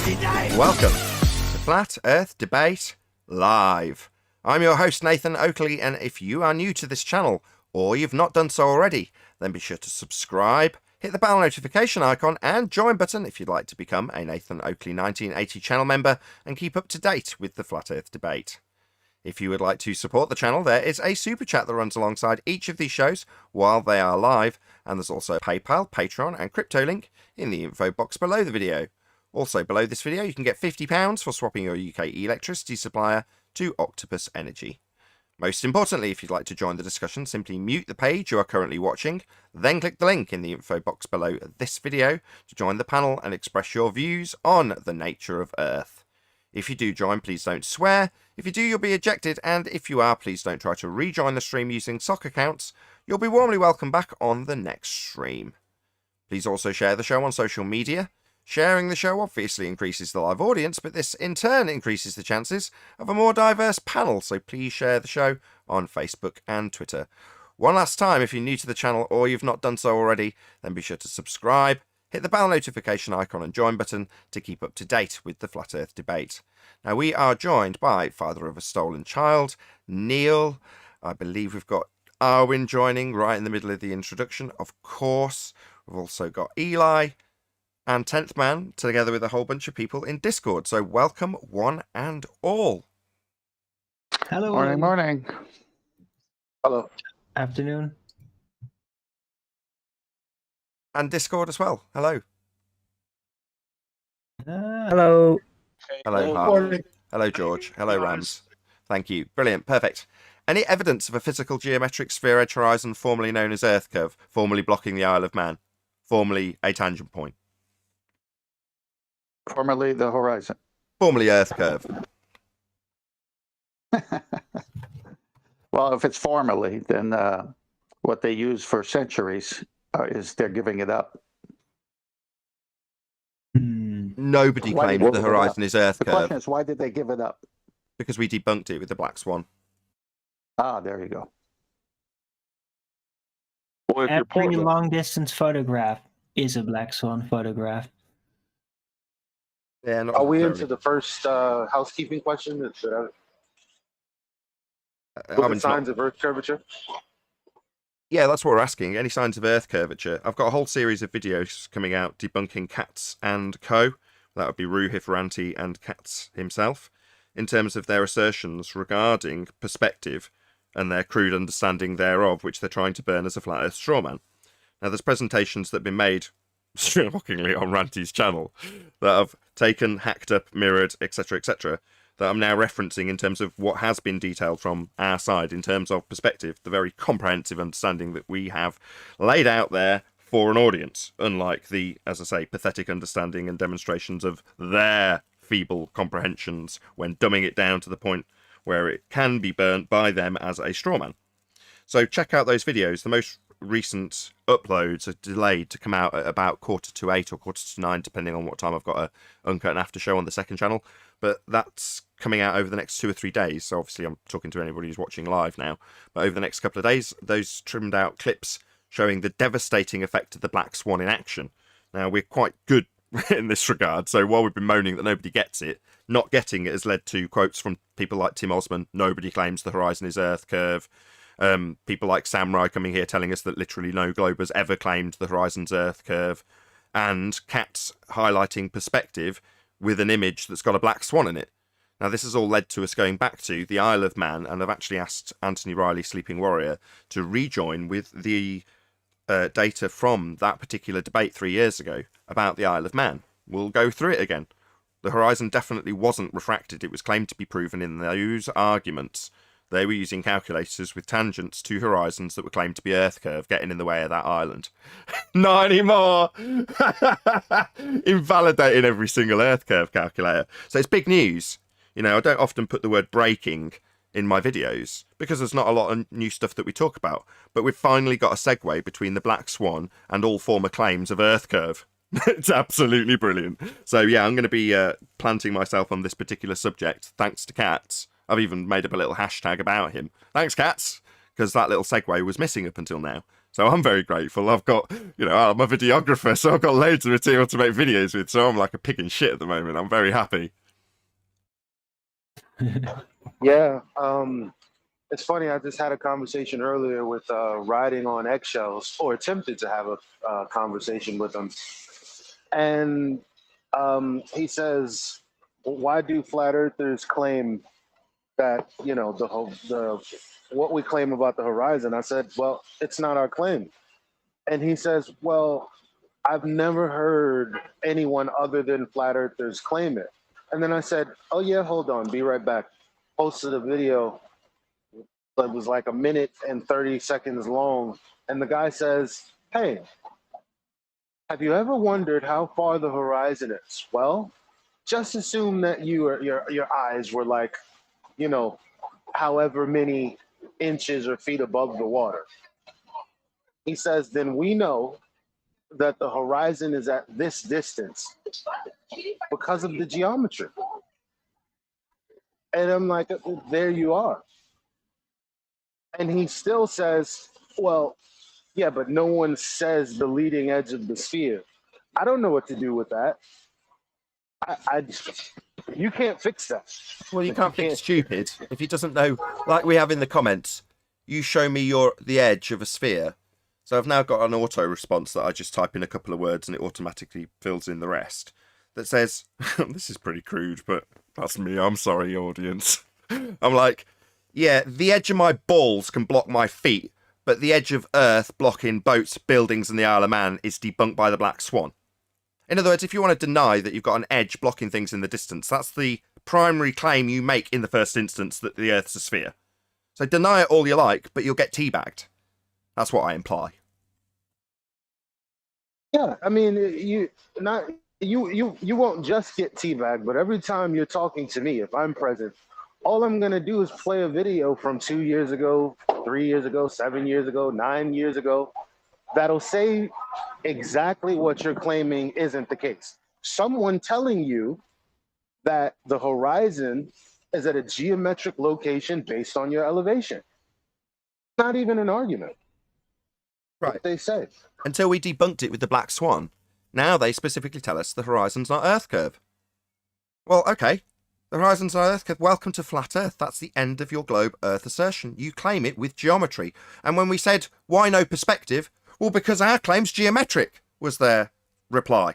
Welcome to Flat Earth Debate Live. I'm your host Nathan Oakley, and if you are new to this channel, or you've not done so already, then be sure to subscribe, hit the bell notification icon and join button if you'd like to become a Nathan Oakley 1980 channel member and keep up to date with the Flat Earth Debate. If you would like to support the channel, there is a super chat that runs alongside each of these shows while they are live, and there's also a PayPal, Patreon and crypto link in the info box below the video. Also below this video you can get £50 for swapping your UK electricity supplier to Octopus Energy. Most importantly, if you'd like to join the discussion, simply mute the page you are currently watching, then click the link in the info box below this video to join the panel and express your views on the nature of Earth. If you do join, please don't swear. If you do, you'll be ejected, and if you are, please don't try to rejoin the stream using sock accounts. You'll be warmly welcomed back on the next stream. Please also share the show on social media. Sharing the show obviously increases the live audience, but this in turn increases the chances of a more diverse panel, so please share the show on Facebook and Twitter. One last time, if you're new to the channel or you've not done so already, then be sure to subscribe, hit the bell notification icon and join button to keep up to date with the Flat Earth Debate. Now we are joined by Father of a Stolen Child, Neil. I believe we've got Arwin joining right in the middle of the introduction, of course. We've also got Eli and 10th Man, together with a whole bunch of people in Discord. So welcome one and all. Hello. Morning. Hello. Afternoon. And Discord as well. Hello. Hello. Hello, Hart. Hello, George. Hello, Rams. Thank you. Brilliant. Perfect. Any evidence of a physical geometric sphere edge horizon formerly known as Earth curve, formerly blocking the Isle of Man, formerly a tangent point? Formerly the horizon. Formerly Earth curve. Well, if it's formerly, then what they use for centuries is they're giving it up. Nobody Why claims did the they horizon is Earth The question curve is, why did they give it up? because we debunked it with the Black Swan. Ah, there you go. Well, if you're Every Portland, long distance photograph is a black swan photograph. Yeah, not are we necessarily. into the first housekeeping question? Look Armin's at signs not- of Earth curvature. Yeah, that's what we're asking. Any signs of Earth curvature? I've got a whole series of videos coming out debunking Katz and co. That would be Rue Hifranti and Katz himself, in terms of their assertions regarding perspective and their crude understanding thereof, which they're trying to burn as a flat Earth strawman. Now, there's presentations that have been made, shockingly, on Ranty's channel that have taken, hacked up, mirrored, etc., that I'm now referencing in terms of what has been detailed from our side in terms of perspective, the very comprehensive understanding that we have laid out there for an audience, unlike the, as I say, pathetic understanding and demonstrations of their feeble comprehensions when dumbing it down to the point where it can be burnt by them as a strawman. So check out those videos. The most recent uploads are delayed to come out at about 7:45 or 8:45, depending on what time I've got a uncut and after show on the second channel. But that's coming out over the next 2 or 3 days. So obviously I'm talking to anybody who's watching live now. But over the next couple of days, those trimmed out clips showing the devastating effect of the Black Swan in action. Now, we're quite good in this regard. So while we've been moaning that nobody gets it, not getting it has led to quotes from people like Tim Osman, nobody claims the horizon is Earth curve. People like Samurai coming here telling us that literally no globe has ever claimed the horizon's Earth curve. And Katz highlighting perspective with an image that's got a black swan in it. Now, this has all led to us going back to the Isle of Man, and I've actually asked Anthony Riley, Sleeping Warrior, to rejoin with the data from that particular debate 3 years ago about the Isle of Man. We'll go through it again. The horizon definitely wasn't refracted. It was claimed to be proven in those arguments. They were using calculators with tangents to horizons that were claimed to be Earth curve getting in the way of that island. Not anymore! Invalidating every single Earth curve calculator. So it's big news. You know, I don't often put the word breaking in my videos because there's not a lot of new stuff that we talk about. But we've finally got a segue between the Black Swan and all former claims of Earth curve. It's absolutely brilliant. So yeah, I'm going to be planting myself on this particular subject thanks to Katz. I've even made up a little hashtag about him. Thanks, Katz, because that little segue was missing up until now. So I'm very grateful. I've got, I'm a videographer, so I've got loads of material to make videos with. So I'm like a pig in shit at the moment. I'm very happy. Yeah. It's funny. I just had a conversation earlier with riding on eggshells, or attempted to have a conversation with him, and he says, "Why do flat earthers claim that the what we claim about the horizon?" I said, "Well, it's not our claim." And he says, "Well, I've never heard anyone other than flat earthers claim it." And then I said, "Oh yeah, hold on, be right back." Posted a video that was like a minute and 30 seconds long, and the guy says, "Hey, have you ever wondered how far the horizon is?" Well, just assume that your eyes were like, however many inches or feet above the water. He says, "Then we know that the horizon is at this distance because of the geometry." And I'm like, there you are. And he still says, "Well, yeah, but no one says the leading edge of the sphere." I don't know what to do with that. You can't fix that. Well, you can't fix stupid. If he doesn't know, like we have in the comments, you show me the edge of a sphere. So I've now got an auto response that I just type in a couple of words and it automatically fills in the rest. That says, this is pretty crude, but that's me. I'm sorry, audience. I'm like, yeah, the edge of my balls can block my feet, but the edge of Earth blocking boats, buildings, and the Isle of Man is debunked by the Black Swan. In other words, if you want to deny that you've got an edge blocking things in the distance, that's the primary claim you make in the first instance, that the Earth's a sphere. So deny it all you like, but you'll get teabagged. That's what I imply. Yeah, I mean, you won't just get teabagged, but every time you're talking to me, if I'm present, all I'm gonna do is play a video from 2 years ago, 3 years ago, 7 years ago, 9 years ago, that'll say exactly what you're claiming isn't the case. Someone telling you that the horizon is at a geometric location based on your elevation. Not even an argument. Right. What they say. Until we debunked it with the Black Swan. Now they specifically tell us the horizon's not Earth curve. Well, okay. The horizon's not Earth curve. Welcome to Flat Earth. That's the end of your globe Earth assertion. You claim it with geometry. And when we said, why no perspective? Well, because our claim's geometric, was their reply.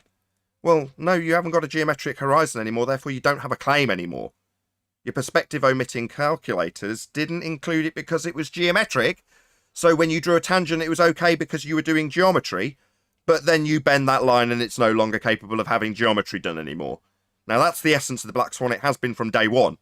Well, no, you haven't got a geometric horizon anymore, therefore you don't have a claim anymore. Your perspective omitting calculators didn't include it because it was geometric, so when you drew a tangent it was okay because you were doing geometry, but then you bend that line and it's no longer capable of having geometry done anymore. Now that's the essence of the Black Swan, it has been from day one.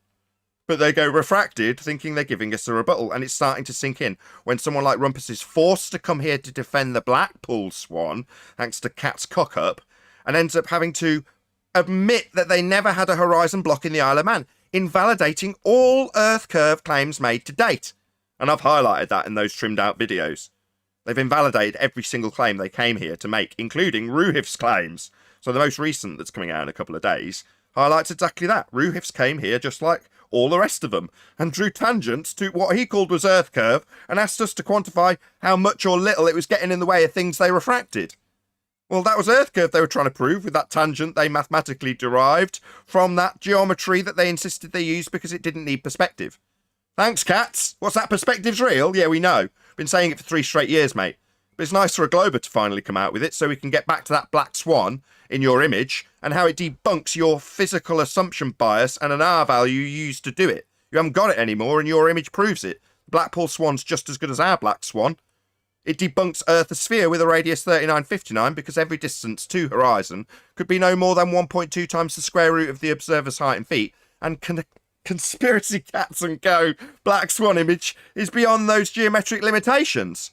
But they go refracted, thinking they're giving us a rebuttal, and it's starting to sink in. When someone like Rumpus is forced to come here to defend the Blackpool Swan, thanks to Cat's cock-up, and ends up having to admit that they never had a horizon block in the Isle of Man, invalidating all Earth curve claims made to date. And I've highlighted that in those trimmed out videos. They've invalidated every single claim they came here to make, including Ruhif's claims. So the most recent that's coming out in a couple of days highlights exactly that. Ruhif's came here just like all the rest of them, and drew tangents to what he called was Earth curve, and asked us to quantify how much or little it was getting in the way of things they refracted. Well, that was Earth curve they were trying to prove with that tangent they mathematically derived from that geometry that they insisted they used because it didn't need perspective. Thanks, cats. What's that? Perspective's real? Yeah, we know. Been saying it for 3 straight years, mate. But it's nice for a Glober to finally come out with it so we can get back to that Black Swan in your image and how it debunks your physical assumption bias and an R value you used to do it. You haven't got it anymore and your image proves it. Blackpool Swan's just as good as our Black Swan. It debunks Earth a sphere with a radius 3959 because every distance to horizon could be no more than 1.2 times the square root of the observer's height in feet, and conspiracy cats and co. Black Swan image is beyond those geometric limitations.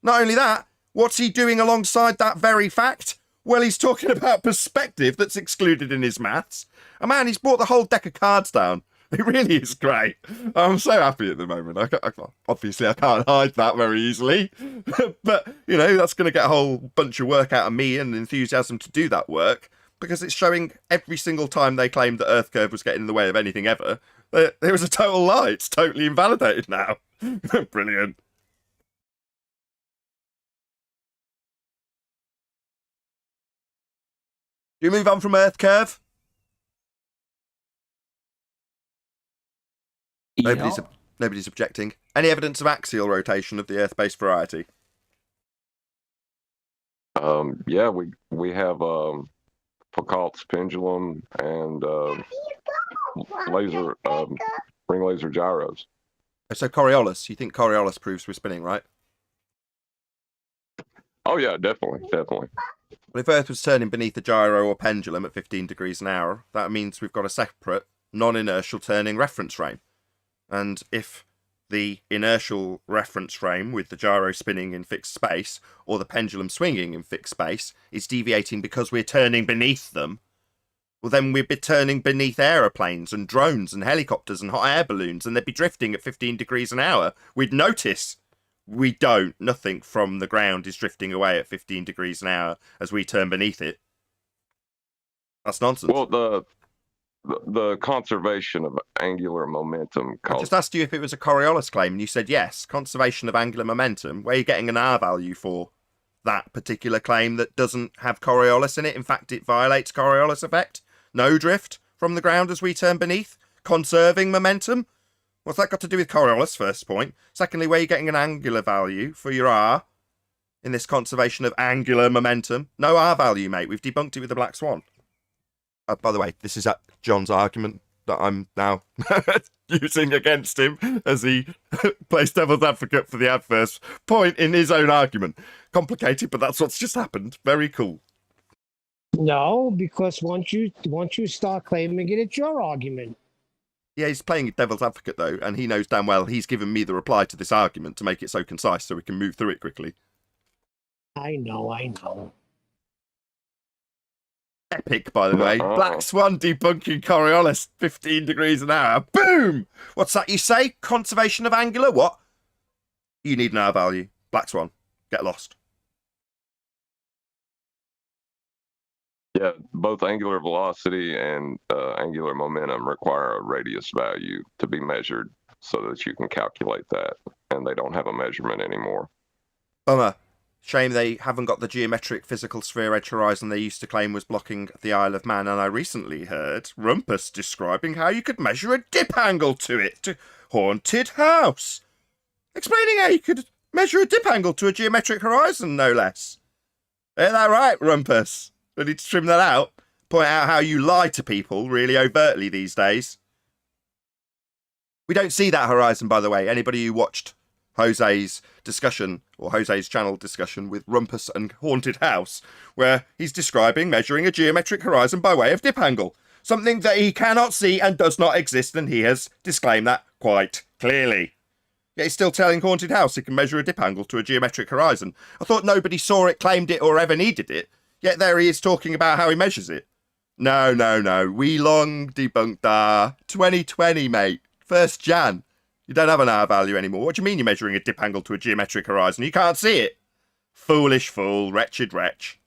Not only that, what's he doing alongside that very fact? Well, he's talking about perspective that's excluded in his maths. And man, he's brought the whole deck of cards down. It really is great. I'm so happy at the moment. Obviously, I can't hide that very easily. But, that's going to get a whole bunch of work out of me and enthusiasm to do that work, because it's showing every single time they claimed that Earth curve was getting in the way of anything ever, there was a total lie. It's totally invalidated now. Brilliant. Do we move on from Earth curve? Nobody's, Yeah. nobody's objecting. Any evidence of axial rotation of the Earth-based variety? Yeah, we have Foucault's pendulum and laser ring laser gyros. So Coriolis, you think Coriolis proves we're spinning, right? Oh yeah, definitely. Well, if Earth was turning beneath a gyro or pendulum at 15 degrees an hour, that means we've got a separate, non-inertial turning reference frame. And if the inertial reference frame with the gyro spinning in fixed space or the pendulum swinging in fixed space is deviating because we're turning beneath them, well, then we'd be turning beneath aeroplanes and drones and helicopters and hot air balloons, and they'd be drifting at 15 degrees an hour. We'd notice. We don't. Nothing from the ground is drifting away at 15 degrees an hour as we turn beneath it. That's nonsense. Well, the conservation of angular momentum. I just asked you if it was a Coriolis claim, and you said yes. Conservation of angular momentum. Where are you getting an R value for that particular claim that doesn't have Coriolis in it? In fact, it violates Coriolis effect. No drift from the ground as we turn beneath. Conserving momentum. What's that got to do with Coriolis, first point? Secondly, where are you getting an angular value for your R in this conservation of angular momentum? No R value, mate. We've debunked it with the Black Swan. By the way, this is John's argument that I'm now using against him as he plays devil's advocate for the adverse point in his own argument. Complicated, but that's what's just happened. Very cool. No, because once you start claiming it, it's your argument. Yeah, he's playing devil's advocate, though, and he knows damn well he's given me the reply to this argument to make it so concise so we can move through it quickly. I know. Epic, by the way. Black Swan debunking Coriolis, 15 degrees an hour. Boom! What's that you say? Conservation of angular? What? You need an R value. Black Swan. Get lost. Yeah, both angular velocity and angular momentum require a radius value to be measured so that you can calculate that, and they don't have a measurement anymore. Bummer. Shame they haven't got the geometric physical sphere edge horizon they used to claim was blocking the Isle of Man, and I recently heard Rumpus describing how you could measure a dip angle to it, to Haunted House. Explaining how you could measure a dip angle to a geometric horizon, no less. Ain't that right, Rumpus? I need to trim that out. Point out how you lie to people really overtly these days. We don't see that horizon, by the way. Anybody who watched Jose's discussion, or Jose's channel discussion with Rumpus and Haunted House, where he's describing measuring a geometric horizon by way of dip angle. Something that he cannot see and does not exist, and he has disclaimed that quite clearly. Yet he's still telling Haunted House he can measure a dip angle to a geometric horizon. I thought nobody saw it, claimed it, or ever needed it. Yet there he is talking about how he measures it. No. We long debunked our 2020, mate. 1st Jan. You don't have an R value anymore. What do you mean you're measuring a dip angle to a geometric horizon? You can't see it. Foolish fool. Wretched wretch.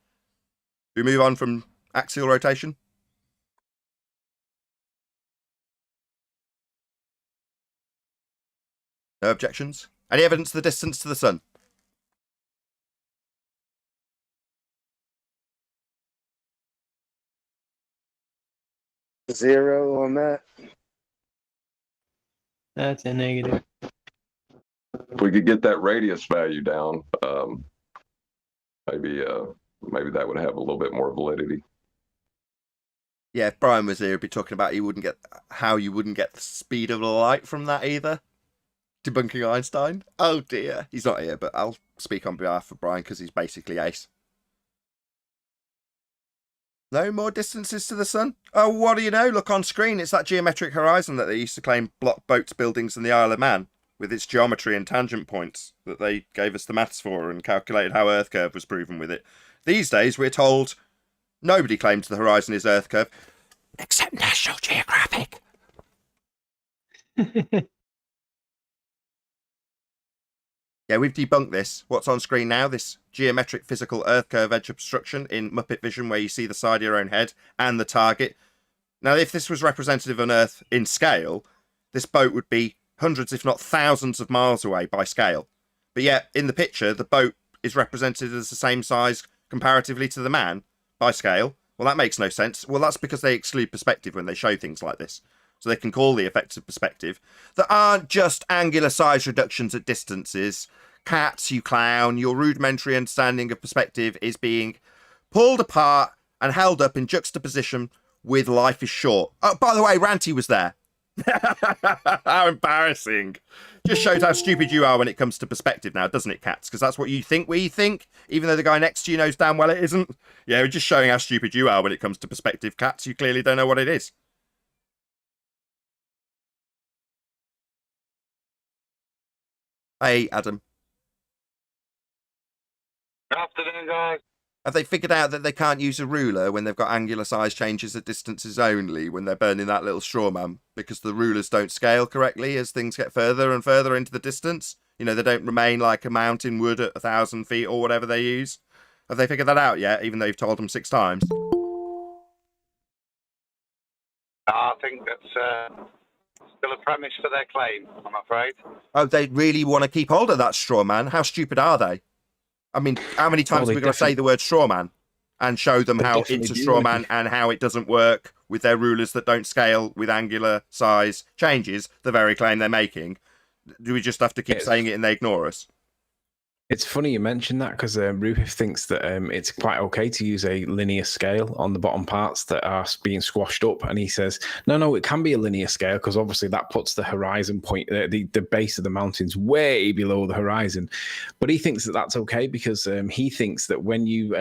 Do we move on from axial rotation? No objections? Any evidence of the distance to the sun? Zero on that. That's a negative. If we could get that radius value down, maybe that would have a little bit more validity. Yeah, if Brian was here, he'd be talking about how you wouldn't get the speed of light from that either. Debunking Einstein. Oh dear. He's not here, but I'll speak on behalf of Brian because he's basically ace. No more distances to the sun? Oh, what do you know? Look on screen. It's that geometric horizon that they used to claim blocked boats, buildings, and the Isle of Man, with its geometry and tangent points that they gave us the maths for and calculated how Earth curve was proven with it. These days, we're told nobody claims the horizon is Earth curve, except National Geographic. Yeah, we've debunked this. What's on screen now? This geometric physical Earth curve edge obstruction in Muppet Vision, where you see the side of your own head and the target. Now, if this was representative of Earth in scale, this boat would be hundreds, if not thousands of miles away by scale. But yet, in the picture, the boat is represented as the same size comparatively to the man by scale. Well, that makes no sense. Well, that's because they exclude perspective when they show things like this. So they can call the effects of perspective that aren't just angular size reductions at distances. Cats, you clown, your rudimentary understanding of perspective is being pulled apart and held up in juxtaposition with life is short. Oh, by the way, Ranty was there. How embarrassing. Just shows how stupid you are when it comes to perspective now, doesn't it, Cats? Because that's what you think we think, even though the guy next to you knows damn well it isn't. Yeah, we're just showing how stupid you are when it comes to perspective, Cats. You clearly don't know what it is. Hey, Adam. Good afternoon, guys. Have they figured out that they can't use a ruler when they've got angular size changes at distances only when they're burning that little straw man? Because the rulers don't scale correctly as things get further and further into the distance? You know, they don't remain like a mountain would at 1,000 feet or whatever they use. Have they figured that out yet, even though you've told them 6 times? I think that's still a premise for their claim, I'm afraid. Oh, they really want to keep hold of that straw man? How stupid are they? I mean, how many times are we going to say the word straw man and show them how it's a straw man and how it doesn't work with their rulers that don't scale with angular size changes, the very claim they're making? Do we just have to keep saying it and they ignore us? It's funny you mentioned that because Ruhif thinks that it's quite okay to use a linear scale on the bottom parts that are being squashed up. And he says, no, it can be a linear scale because obviously that puts the horizon point, the base of the mountains way below the horizon. But he thinks that that's okay because he thinks that when you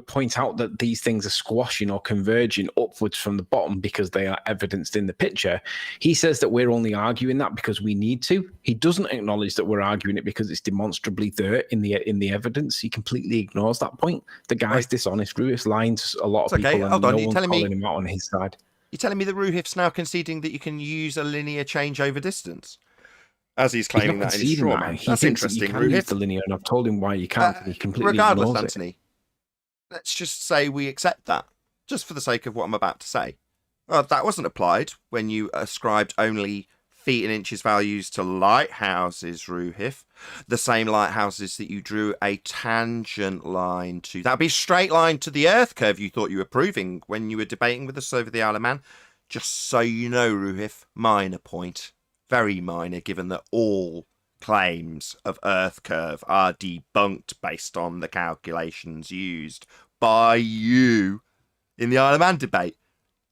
point out that these things are squashing or converging upwards from the bottom because they are evidenced in the picture, he says that we're only arguing that because we need to. He doesn't acknowledge that we're arguing it because it's demonstrably there in the evidence. He completely ignores that point. The guy's dishonest. Ruhif's lying to a lot of people, and no one's calling him out on his side. You're telling me that Ruhif's now conceding that you can use a linear change over distance? As he's claiming that in his straw man. That's interesting, Ruhif. Use the linear, and I've told him why you can't, and he completely regardless, ignores Anthony. Let's just say we accept that, just for the sake of what I'm about to say. Well, that wasn't applied when you ascribed only feet and inches values to lighthouses, Ruhif. The same lighthouses that you drew a tangent line to. That'd be a straight line to the Earth curve you thought you were proving when you were debating with us over the Isle of Man. Just so you know, Ruhif, minor point. Very minor, given that all claims of Earth curve are debunked based on the calculations used by you in the Isle of Man debate.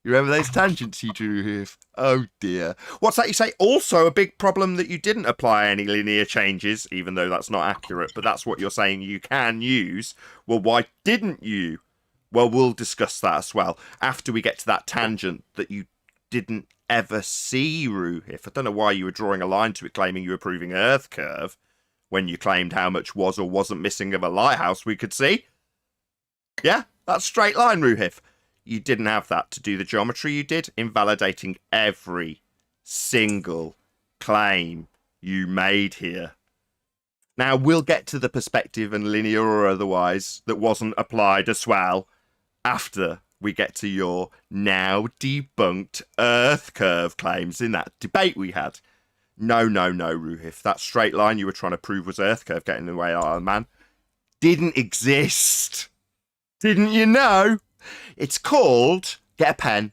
You remember those tangents you drew here? Oh dear. What's that you say? Also a big problem that you didn't apply any linear changes, even though that's not accurate, but that's what you're saying you can use. Well, why didn't you? Well, we'll discuss that as well after we get to that tangent that you didn't ever see, Ruhif. I don't know why you were drawing a line to it claiming you were proving Earth curve when you claimed how much was or wasn't missing of a lighthouse we could see. Yeah, that's straight line, Ruhif. You didn't have that to do the geometry you did, invalidating every single claim you made here. Now, we'll get to the perspective and linear or otherwise that wasn't applied as well after we get to your now debunked Earth curve claims in that debate we had. No, Ruhif. That straight line you were trying to prove was Earth curve getting in the way of Iron Man didn't exist. Didn't you know? It's called, get a pen,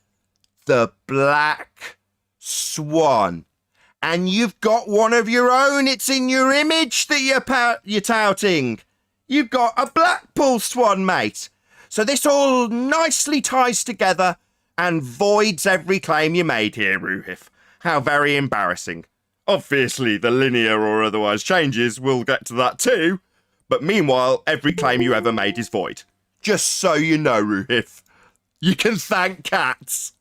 the Black Swan. And you've got one of your own. It's in your image that you're touting. You've got a Blackpool Swan, mate. So this all nicely ties together and voids every claim you made here, Ruhif. How very embarrassing. Obviously, the linear or otherwise changes, we'll get to that too. But meanwhile, every claim you ever made is void. Just so you know, Ruhif. You can thank Cats.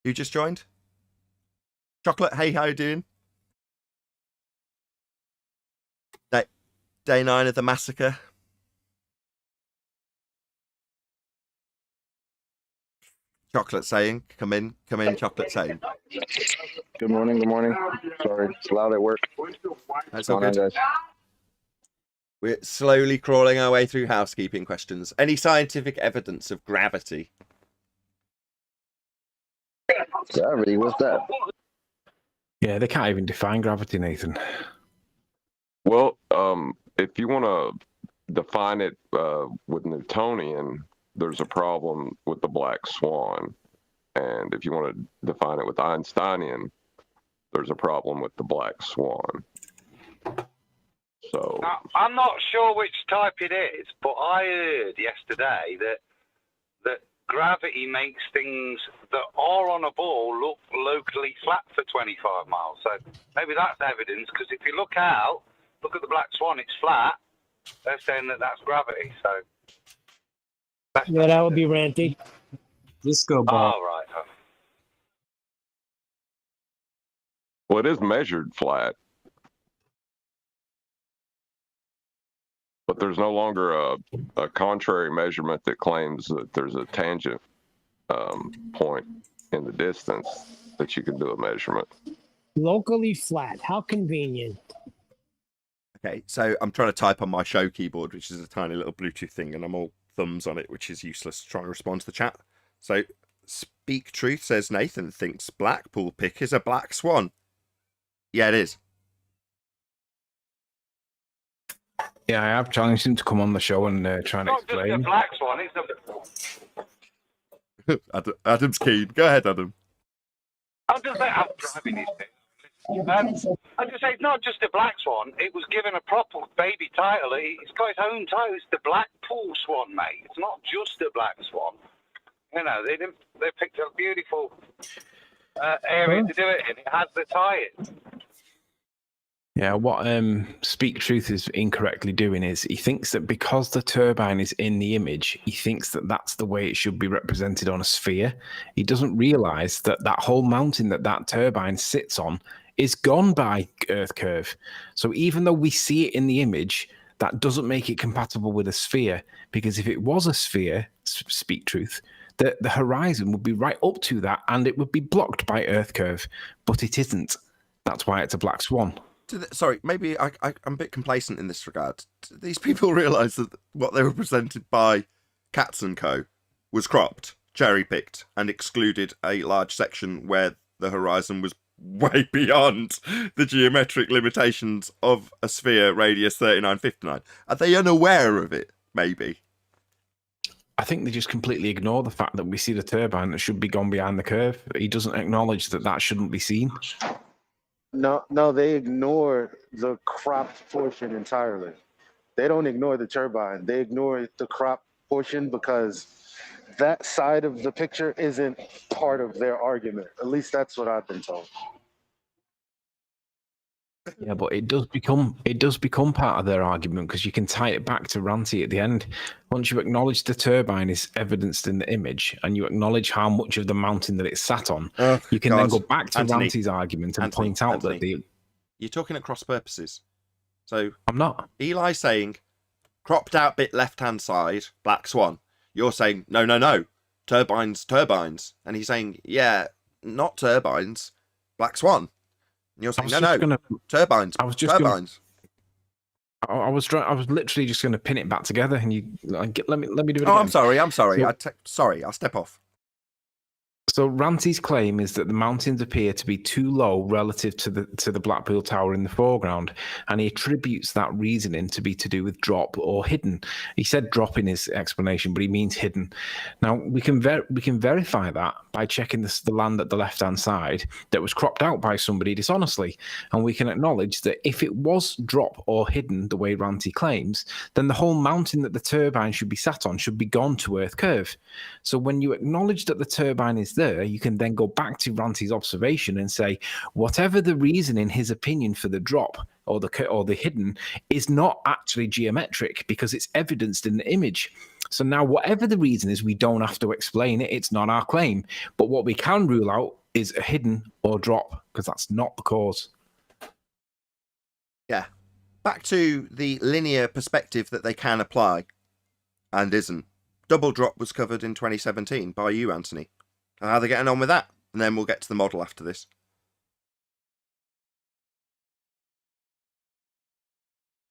You just joined? Chocolate, hey, how you doing? Day 9 of the massacre. Chocolate saying, come in, Chocolate saying. Good morning. Sorry, it's loud at work. That's all good. We're slowly crawling our way through housekeeping questions. Any scientific evidence of gravity? Gravity? What's that? Yeah, they can't even define gravity, Nathan. Well, if you want to define it with Newtonian, there's a problem with the black swan. And if you want to define it with Einsteinian, there's a problem with the black swan. So Now, I'm not sure which type it is, but I heard yesterday that gravity makes things that are on a ball look locally flat for 25 miles. So maybe that's evidence, because if you look out, look at the black swan, it's flat. They're saying that that's gravity. So Yeah, that would be ranty. Disco ball. oh, right. well, it is measured flat, but there's no longer a contrary measurement that claims that there's a tangent point in the distance that you can do a measurement. Locally flat. How convenient. Okay, so I'm trying to type on my show keyboard, which is a tiny little Bluetooth thing, and I'm all thumbs on it, which is useless trying to respond to the chat. So, Speak Truth says Nathan thinks Blackpool pick is a black swan. Yeah, it is. Yeah, I have challenged him to come on the show and try and Not just a explain. black swan, it's a... Adam's keen. Go ahead, Adam. I'll just say I'm driving these things. I'll just say it's not just a black swan. It was given a proper baby title. It's got its own title. It's the Blackpool swan, mate. It's not just a black swan. You know, they picked a beautiful area to do it in. It has the tie-in. Yeah, what Speak Truth is incorrectly doing is he thinks that because the turbine is in the image, he thinks that that's the way it should be represented on a sphere. He doesn't realize that that whole mountain that turbine sits on is gone by Earth curve. So even though we see it in the image, that doesn't make it compatible with a sphere, because if it was a sphere, Speak Truth, the horizon would be right up to that and it would be blocked by Earth curve, but it isn't. That's why it's a black swan. Sorry, maybe I'm a bit complacent in this regard. Do these people realise that what they were presented by Cats & Co. was cropped, cherry-picked, and excluded a large section where the horizon was way beyond the geometric limitations of a sphere radius 3959? Are they unaware of it, maybe? I think they just completely ignore the fact that we see the turbine that should be gone behind the curve. He doesn't acknowledge that that shouldn't be seen. No, they ignore the cropped portion entirely. They don't ignore the turbine. They ignore the cropped portion because that side of the picture isn't part of their argument. At least that's what I've been told. Yeah, but it does become part of their argument, because you can tie it back to Ranty at the end. Once you acknowledge the turbine is evidenced in the image, and you acknowledge how much of the mountain that it's sat on, you can then go back to Ranty's argument and point out that you're talking at cross purposes. So I'm not. Eli's saying cropped out bit left hand side, black swan. You're saying no, turbines, and he's saying not turbines, black swan. And you're saying turbines. I was just turbines. I was literally just going to pin it back together, and you let me do it. Oh, again. I'm sorry. Sorry, I'll step off. So Ranty's claim is that the mountains appear to be too low relative to the Blackpool Tower in the foreground, and he attributes that reasoning to be to do with drop or hidden. He said drop in his explanation, but he means hidden. Now we can verify that by checking the land at the left-hand side that was cropped out by somebody dishonestly, and we can acknowledge that if it was drop or hidden the way Ranty claims, then the whole mountain that the turbine should be sat on should be gone to Earth curve. So when you acknowledge that the turbine is there, you can then go back to Ranty's observation and say, whatever the reason in his opinion for the drop or the hidden is not actually geometric because it's evidenced in the image. So now whatever the reason is, we don't have to explain it. It's not our claim. But what we can rule out is a hidden or drop, because that's not the cause. Yeah. Back to the linear perspective that they can apply and isn't. Double drop was covered in 2017 by you, Anthony. How are they getting on with that? And then we'll get to the model after this.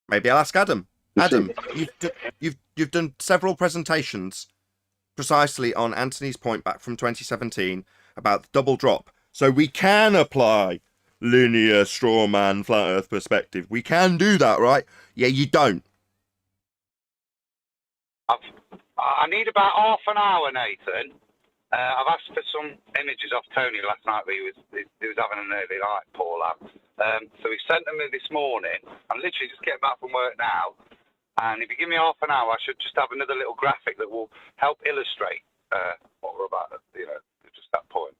Maybe I'll ask Adam. Adam, you've done several presentations precisely on Anthony's point back from 2017 about the double drop. So we can apply linear straw man flat earth perspective. We can do that, right? Yeah, you don't. I need about half an hour, Nathan. I've asked for some images off Tony last night, but he was having an early night, poor lad. So he sent them me this morning. I'm literally just getting back from work now. And if you give me half an hour, I should just have another little graphic that will help illustrate what we're about, just that point.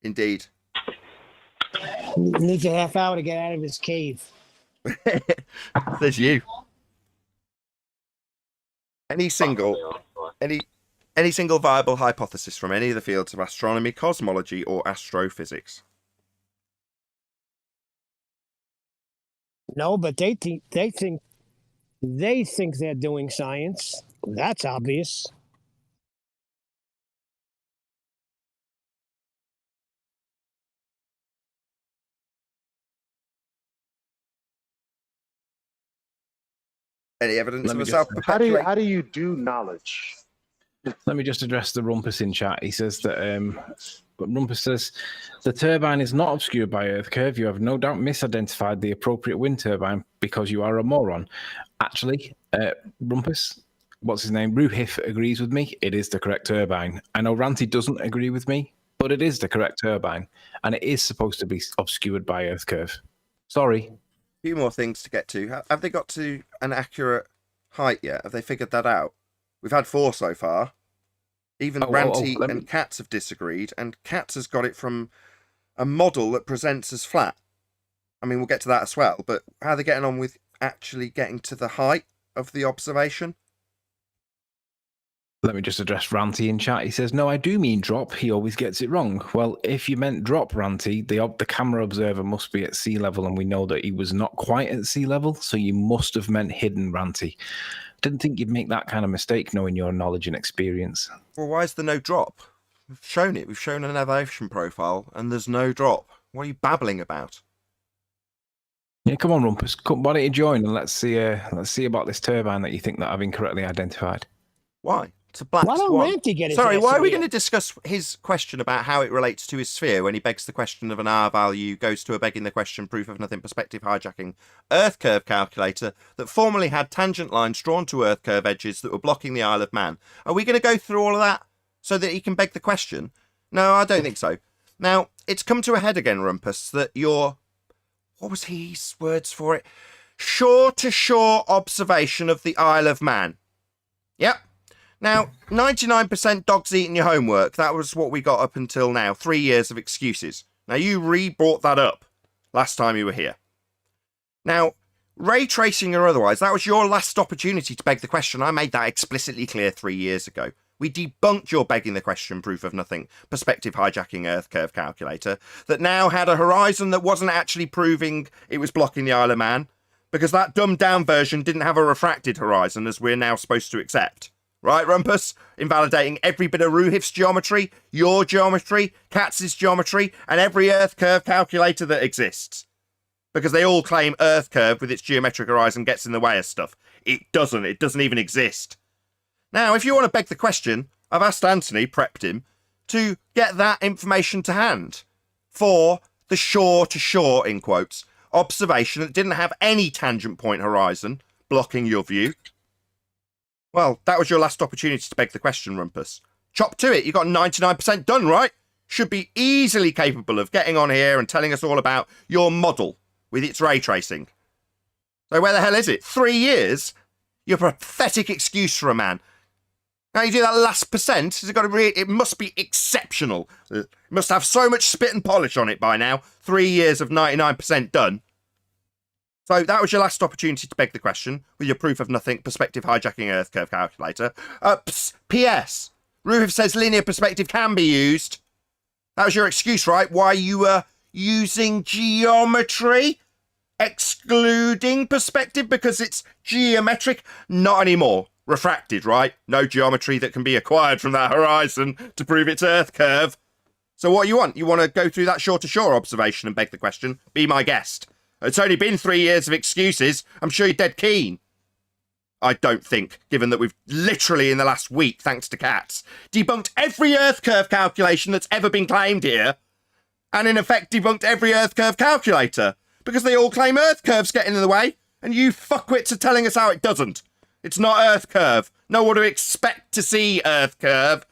Indeed. Needs a half hour to get out of his cave. There's you. Any single viable hypothesis from any of the fields of astronomy, cosmology, or astrophysics? No, but they think they're doing science. That's obvious. Any evidence Let of me a just- self-perpetuating? How do you do knowledge? Let me just address the Rumpus in chat. He says that, but Rumpus says, the turbine is not obscured by Earth curve. You have no doubt misidentified the appropriate wind turbine because you are a moron. Actually, Rumpus, what's his name? Ruhif agrees with me. It is the correct turbine. I know Ranty doesn't agree with me, but it is the correct turbine. And it is supposed to be obscured by Earth curve. Sorry. A few more things to get to. Have they got to an accurate height yet? Have they figured that out? We've had 4 so far. Even Ranty and Katz have disagreed, and Katz has got it from a model that presents as flat. I mean, we'll get to that as well, but how are they getting on with actually getting to the height of the observation? Let me just address Ranty in chat. He says, no, I do mean drop. He always gets it wrong. Well, if you meant drop, Ranty, the camera observer must be at sea level, and we know that he was not quite at sea level, so you must have meant hidden, Ranty. Didn't think you'd make that kind of mistake knowing your knowledge and experience. Well, why is there no drop? We've shown it. We've shown an elevation profile, and there's no drop. What are you babbling about? Yeah, come on, Rumpus. Why don't you join and let's see about this turbine that you think that I've incorrectly identified. Why? It's a black Why don't swan. Ranty get his Sorry, ass why are in we here? going to discuss his question about how it relates to his sphere when he begs the question of an R value, goes to a begging the question, proof of nothing, perspective hijacking Earth curve calculator that formerly had tangent lines drawn to Earth curve edges that were blocking the Isle of Man? Are we going to go through all of that so that he can beg the question? No, I don't think so. Now, it's come to a head again, Rumpus, that your, what was his words for it? Shore-to-shore observation of the Isle of Man. Yep. Now, 99% dogs eating your homework. That was what we got up until now. 3 years of excuses. Now, you re-brought that up last time you were here. Now, ray tracing or otherwise, that was your last opportunity to beg the question. I made that explicitly clear 3 years ago. We debunked your begging the question, proof of nothing, perspective hijacking Earth curve calculator that now had a horizon that wasn't actually proving it was blocking the Isle of Man, because that dumbed down version didn't have a refracted horizon, as we're now supposed to accept. Right, Rumpus? Invalidating every bit of Ruhif's geometry, your geometry, Katz's geometry, and every Earth curve calculator that exists. Because they all claim Earth curve with its geometric horizon gets in the way of stuff. It doesn't. It doesn't even exist. Now, if you want to beg the question, I've asked Anthony, prepped him, to get that information to hand for the shore-to-shore, in quotes, observation that didn't have any tangent point horizon blocking your view. Well, that was your last opportunity to beg the question, Rumpus. Chop to it. You got 99% done, right? Should be easily capable of getting on here and telling us all about your model with its ray tracing. So where the hell is it? 3 years? You're a pathetic excuse for a man. Now you do that last percent. Has it got to it must be exceptional. It must have so much spit and polish on it by now. 3 years of 99% done. So that was your last opportunity to beg the question with your proof of nothing perspective hijacking Earth curve calculator. P.S. Ruhif says linear perspective can be used. That was your excuse, right? Why you were using geometry, excluding perspective because it's geometric. Not anymore. Refracted, right? No geometry that can be acquired from that horizon to prove its Earth curve. So what you want? You want to go through that shore-to-shore observation and beg the question? Be my guest. It's only been 3 years of excuses. I'm sure you're dead keen. I don't think, given that we've literally in the last week, thanks to Katz, debunked every Earth curve calculation that's ever been claimed here. and in effect debunked every Earth curve calculator, because they all claim Earth curves get in the way, and you fuckwits are telling us how it doesn't. It's not Earth curve. No one would expect to see Earth curve.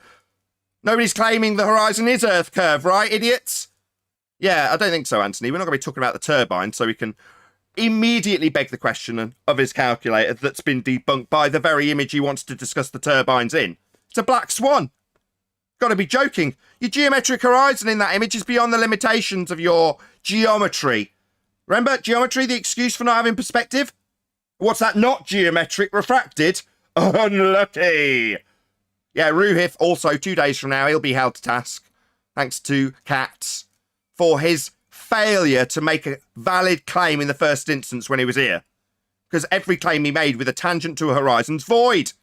Nobody's claiming the horizon is Earth curve, right, idiots? Yeah, I don't think so, Anthony. We're not going to be talking about the turbine, so we can immediately beg the question of his calculator that's been debunked by the very image he wants to discuss the turbines in. It's a black swan. Got to be joking. Your geometric horizon in that image is beyond the limitations of your geometry. Remember, geometry, the excuse for not having perspective? What's that not geometric? Refracted? Unlucky. Yeah, Ruhif also 2 days from now, he'll be held to task, thanks to Cats, for his failure to make a valid claim in the first instance when he was here. Because every claim he made with a tangent to a horizon's void.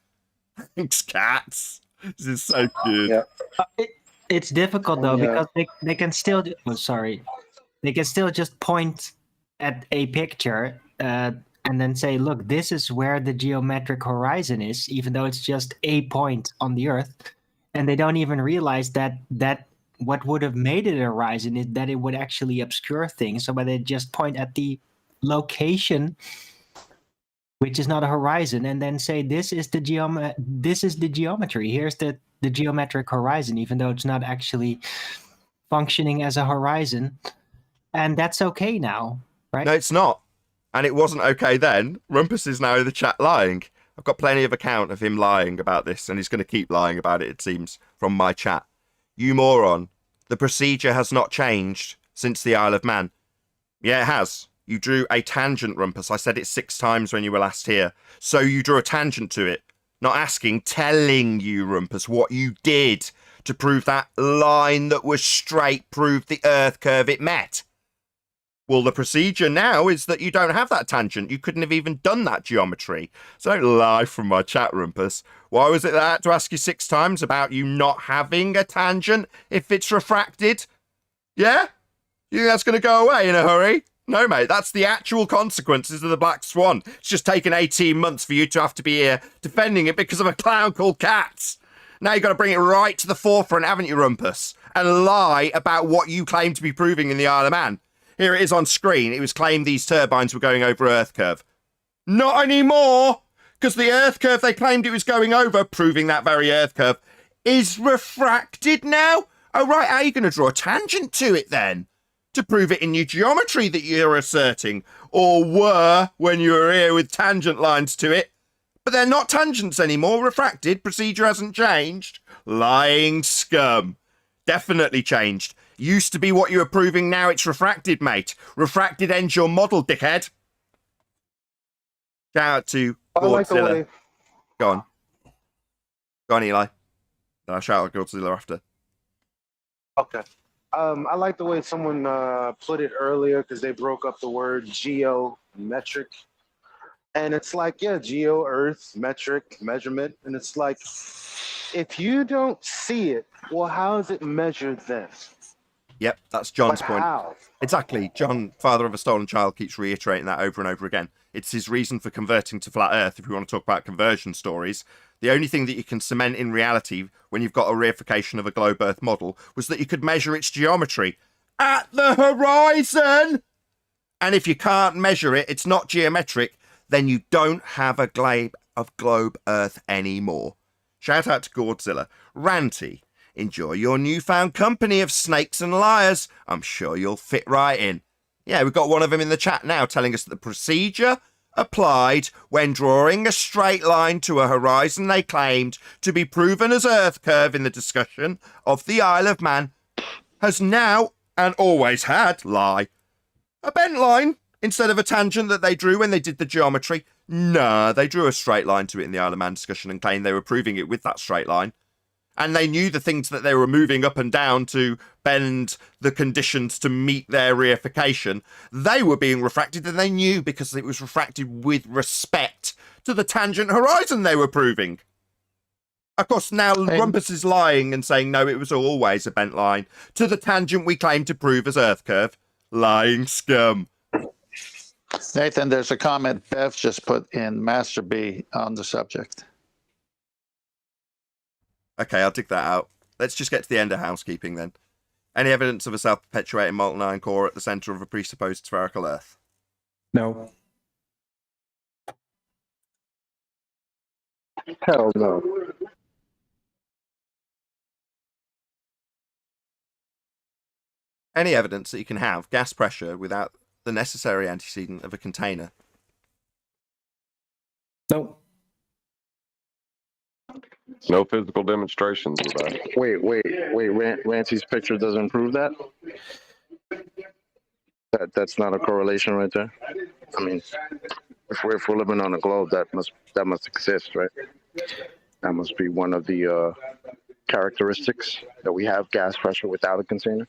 Thanks, Cats. This is so good. Yeah. It's difficult though, because they can still they can still just point at a picture and then say, look, this is where the geometric horizon is, even though it's just a point on the Earth, and they don't even realize that what would have made it a horizon is that it would actually obscure things. So, but they just point at the location, which is not a horizon, and then say this is the geometry. Here's the geometric horizon, even though it's not actually functioning as a horizon, and that's okay now, right? No, it's not. And it wasn't okay then. Rumpus is now in the chat lying. I've got plenty of account of him lying about this, and he's going to keep lying about it, it seems, from my chat. You moron. The procedure has not changed since the Isle of Man. Yeah, it has. You drew a tangent, Rumpus. I said it 6 times when you were last here. So you drew a tangent to it. Not asking, telling you, Rumpus, what you did to prove that line that was straight proved the Earth curve it met. Well, the procedure now is that you don't have that tangent. You couldn't have even done that geometry. So don't lie from my chat, Rumpus. Why was it that I had to ask you 6 times about you not having a tangent if it's refracted? Yeah? You think that's going to go away in a hurry? No, mate, that's the actual consequences of the Black Swan. It's just taken 18 months for you to have to be here defending it because of a clown called Cats. Now you've got to bring it right to the forefront, haven't you, Rumpus? And lie about what you claim to be proving in the Isle of Man. Here it is on screen. It was claimed these turbines were going over Earth curve. Not anymore, because the Earth curve they claimed it was going over, proving that very Earth curve, is refracted now. Oh, right, how are you going to draw a tangent to it then? To prove it in your geometry that you're asserting, or were when you were here with tangent lines to it. But they're not tangents anymore, refracted, procedure hasn't changed. Lying scum. Definitely changed. Used to be what you were proving, now it's refracted, mate. Refracted ends your model, dickhead. Shout out to Godzilla. Go on. Go on, Eli. Then I'll shout out Godzilla after. Okay. I like the way someone put it earlier because they broke up the word geometric. And it's like, yeah, geo, earth, metric, measurement. And it's like, if you don't see it, well, how is it measured then? Yep, that's John's point. How? Exactly. John, father of a stolen child, keeps reiterating that over and over again. It's his reason for converting to flat Earth, if we want to talk about conversion stories. The only thing that you can cement in reality when you've got a reification of a globe Earth model was that you could measure its geometry at the horizon. And if you can't measure it, it's not geometric, then you don't have a globe of globe Earth anymore. Shout out to Godzilla. Ranty. Enjoy your newfound company of snakes and liars. I'm sure you'll fit right in. Yeah, we've got one of them in the chat now telling us that the procedure applied when drawing a straight line to a horizon they claimed to be proven as Earth curve in the discussion of the Isle of Man has now, and always had, lie. A bent line instead of a tangent that they drew when they did the geometry. Nah, they drew a straight line to it in the Isle of Man discussion and claimed they were proving it with that straight line. And they knew the things that they were moving up and down to bend the conditions to meet their reification. They were being refracted, and they knew because it was refracted with respect to the tangent horizon they were proving. Of course, now Rumpus is lying and saying, no, it was always a bent line to the tangent we claim to prove as Earth curve. Lying scum. Nathan, there's a comment Bev just put in Master B on the subject. Okay, I'll dig that out. Let's just get to the end of housekeeping then. Any evidence of a self-perpetuating molten iron core at the centre of a presupposed spherical Earth? No. Hell no. Any evidence that you can have gas pressure without the necessary antecedent of a container? No. No physical demonstrations of that. Wait. Rancy's picture doesn't prove that? That's not a correlation right there. I mean, if we're living on a globe, that must exist, right? That must be one of the characteristics that we have gas pressure without a container.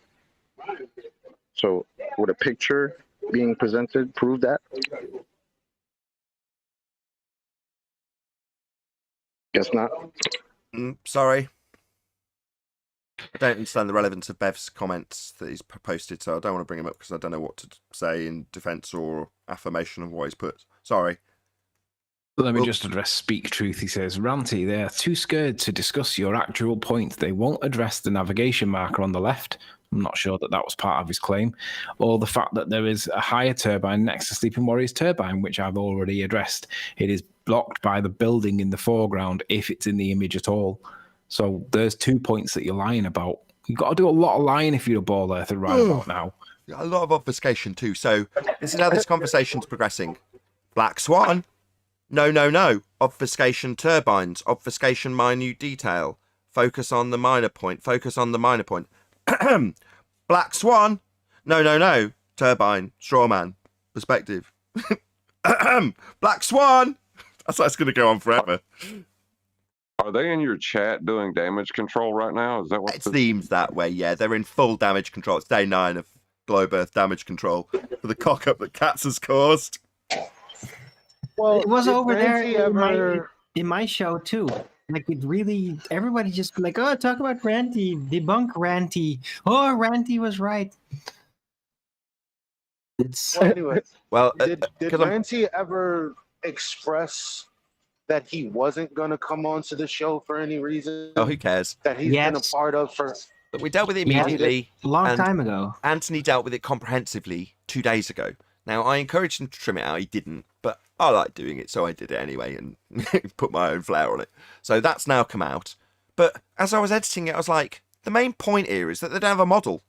So would a picture being presented prove that? Guess not. Sorry. I don't understand the relevance of Bev's comments that he's posted, so I don't want to bring him up because I don't know what to say in defence or affirmation of what he's put. Sorry. Let me just address Speak Truth. He says, Ranty, they are too scared to discuss your actual point. They won't address the navigation marker on the left. I'm not sure that was part of his claim. Or the fact that there is a higher turbine next to Sleeping Warrior's turbine, which I've already addressed. It is blocked by the building in the foreground, if it's in the image at all. So there's 2 points that you're lying about. You've got to do a lot of lying if you're a ball earther right about now. A lot of obfuscation too. So this is how this conversation's progressing. Black Swan. No. Obfuscation turbines. Obfuscation minute detail. Focus on the minor point. Focus on the minor point. Black Swan. No. Turbine. Strawman. Perspective. Black Swan. That's going to go on forever. Are they in your chat doing damage control right now? Is that what it seems that way? Yeah, they're in full damage control. It's day 9 of Globe Earth damage control for the cock up that Cats has caused. Well, it was over there in my show too. Like it really, everybody just like, oh, talk about Ranty, debunk Ranty. Oh, Ranty was right. Well, anyway, did Ranty ever express that he wasn't going to come on to the show for any reason? Oh, who cares? That he's been a part of for... But we dealt with it immediately. A long time ago. Anthony dealt with it comprehensively 2 days ago. Now, I encouraged him to trim it out. He didn't. But I like doing it, so I did it anyway and put my own flair on it. So that's now come out. But as I was editing it, I was like, the main point here is that they don't have a model.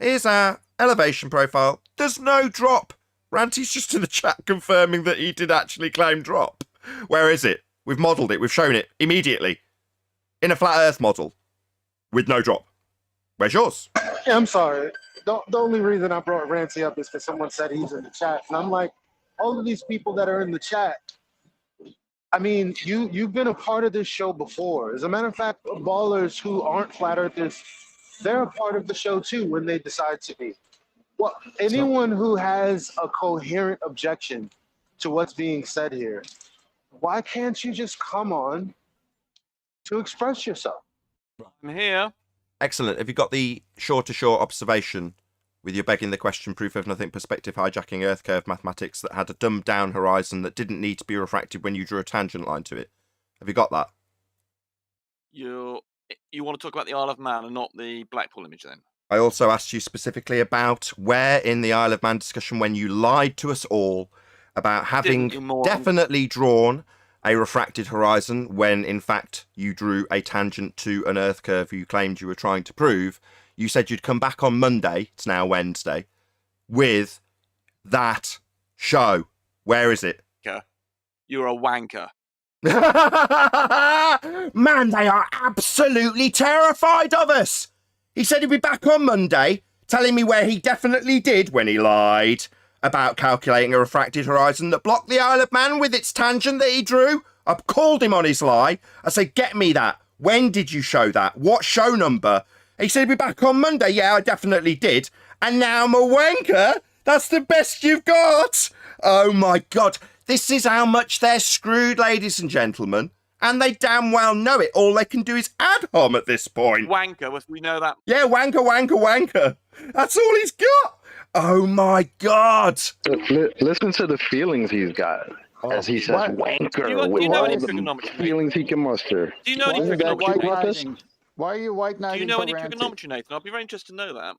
Here's our elevation profile. There's no drop. Ranty's just in the chat confirming that he did actually claim drop. Where is it? We've modelled it. We've shown it immediately. In a flat Earth model. With no drop. Where's yours? Yeah, I'm sorry. The only reason I brought Ranty up is because someone said he's in the chat. And I'm like, all of these people that are in the chat, I mean, you've been a part of this show before. As a matter of fact, ballers who aren't flat earthers, they're a part of the show too when they decide to be. Well, anyone who has a coherent objection to what's being said here, why can't you just come on to express yourself? I'm here. Excellent. Have you got the shore-to-shore observation with your begging the question, proof of nothing, perspective hijacking Earth curve mathematics that had a dumbed-down horizon that didn't need to be refracted when you drew a tangent line to it? Have you got that? You want to talk about the Isle of Man and not the Blackpool image then? I also asked you specifically about where in the Isle of Man discussion when you lied to us all about having definitely drawn a refracted horizon when in fact you drew a tangent to an Earth curve you claimed you were trying to prove. You said you'd come back on Monday, it's now Wednesday, with that show. Where is it? You're a wanker. Man, they are absolutely terrified of us. He said he'd be back on Monday, telling me where he definitely did when he lied about calculating a refracted horizon that blocked the Isle of Man with its tangent that he drew. I called him on his lie. I said, get me that. When did you show that? What show number? He said he'd be back on Monday. Yeah, I definitely did. And now I'm a wanker? That's the best you've got? Oh my God. This is how much they're screwed, ladies and gentlemen. And they damn well know it. All they can do is ad hom at this point. Wanker, we know that. Yeah, wanker. That's all he's got. Oh my God. Listen to the feelings he's got. As he says, wanker, with all the feelings he can muster. Do you know any trigonometry? Why are you white Do knighting you know any Ranty? trigonometry, Nathan? I'd be very interested to know that.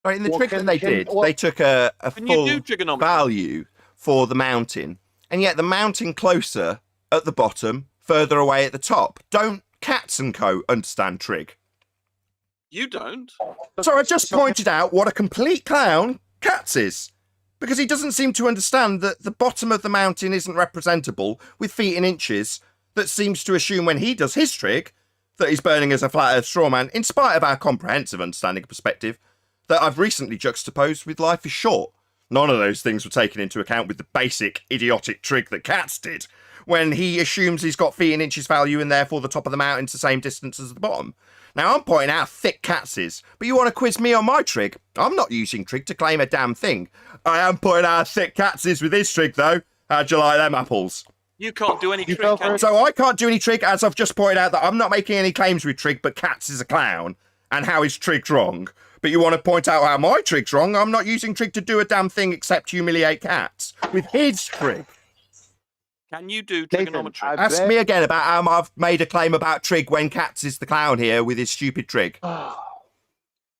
Right, in the Well, trick that they did, well, they took a Can you do full trigonometry? value for the mountain, and yet the mountain closer at the bottom, further away at the top. Don't Cats and Co. understand trig? You don't. So I just pointed out what a complete clown Cats is. Because he doesn't seem to understand that the bottom of the mountain isn't representable with feet in inches, that seems to assume when he does his trig that he's burning as a flat earth straw man, in spite of our comprehensive understanding of perspective that I've recently juxtaposed with life is short. None of those things were taken into account with the basic idiotic trig that Cats did, when he assumes he's got feet in inches value and therefore the top of the mountain's the same distance as the bottom. Now, I'm pointing out how thick Cats is, but you want to quiz me on my trig? I'm not using trig to claim a damn thing. I am pointing out how thick Cats is with his trig, though. How'd you like them apples? You can't do any You trick. fell for So I can't do any trig, as I've just pointed out that I'm not making any claims with trig, but Cats is a clown, and how his trig's wrong. But you want to point out how my trig's wrong? I'm not using trig to do a damn thing except humiliate Cats with his trig. Can you do Nathan, trigonometry? Ask me again about how I've made a claim about trig when Cats is the clown here with his stupid trig.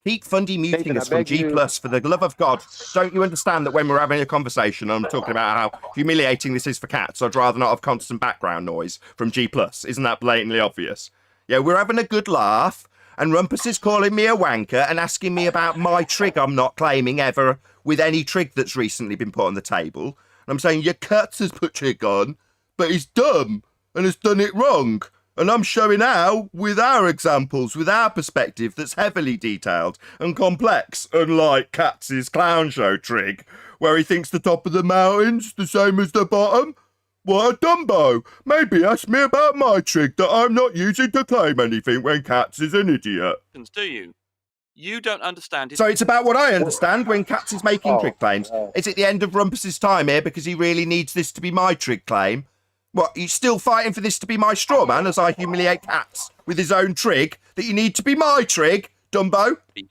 Keep Fundy muting Nathan, us I from beg G+, you- for the love of God. Don't you understand that when we're having a conversation, I'm talking about how humiliating this is for Cats, I'd rather not have constant background noise from G+. Isn't that blatantly obvious? Yeah, we're having a good laugh, and Rumpus is calling me a wanker and asking me about my trig I'm not claiming ever with any trig that's recently been put on the table. And I'm saying, your Cats has put trig on, but he's dumb and has done it wrong. And I'm showing how, with our examples, with our perspective that's heavily detailed and complex, unlike Katz's clown show trig, where he thinks the top of the mountain's the same as the bottom. What a Dumbo! Maybe ask me about my trig that I'm not using to claim anything when Katz is an idiot. Do you? You don't understand his. So it's about what I understand when Katz is making trig claims. It's at the end of Rumpus's time here because he really needs this to be my trig claim. What, you still fighting for this to be my straw man as I humiliate Katz with his own trig that you need to be my trig, Dumbo? You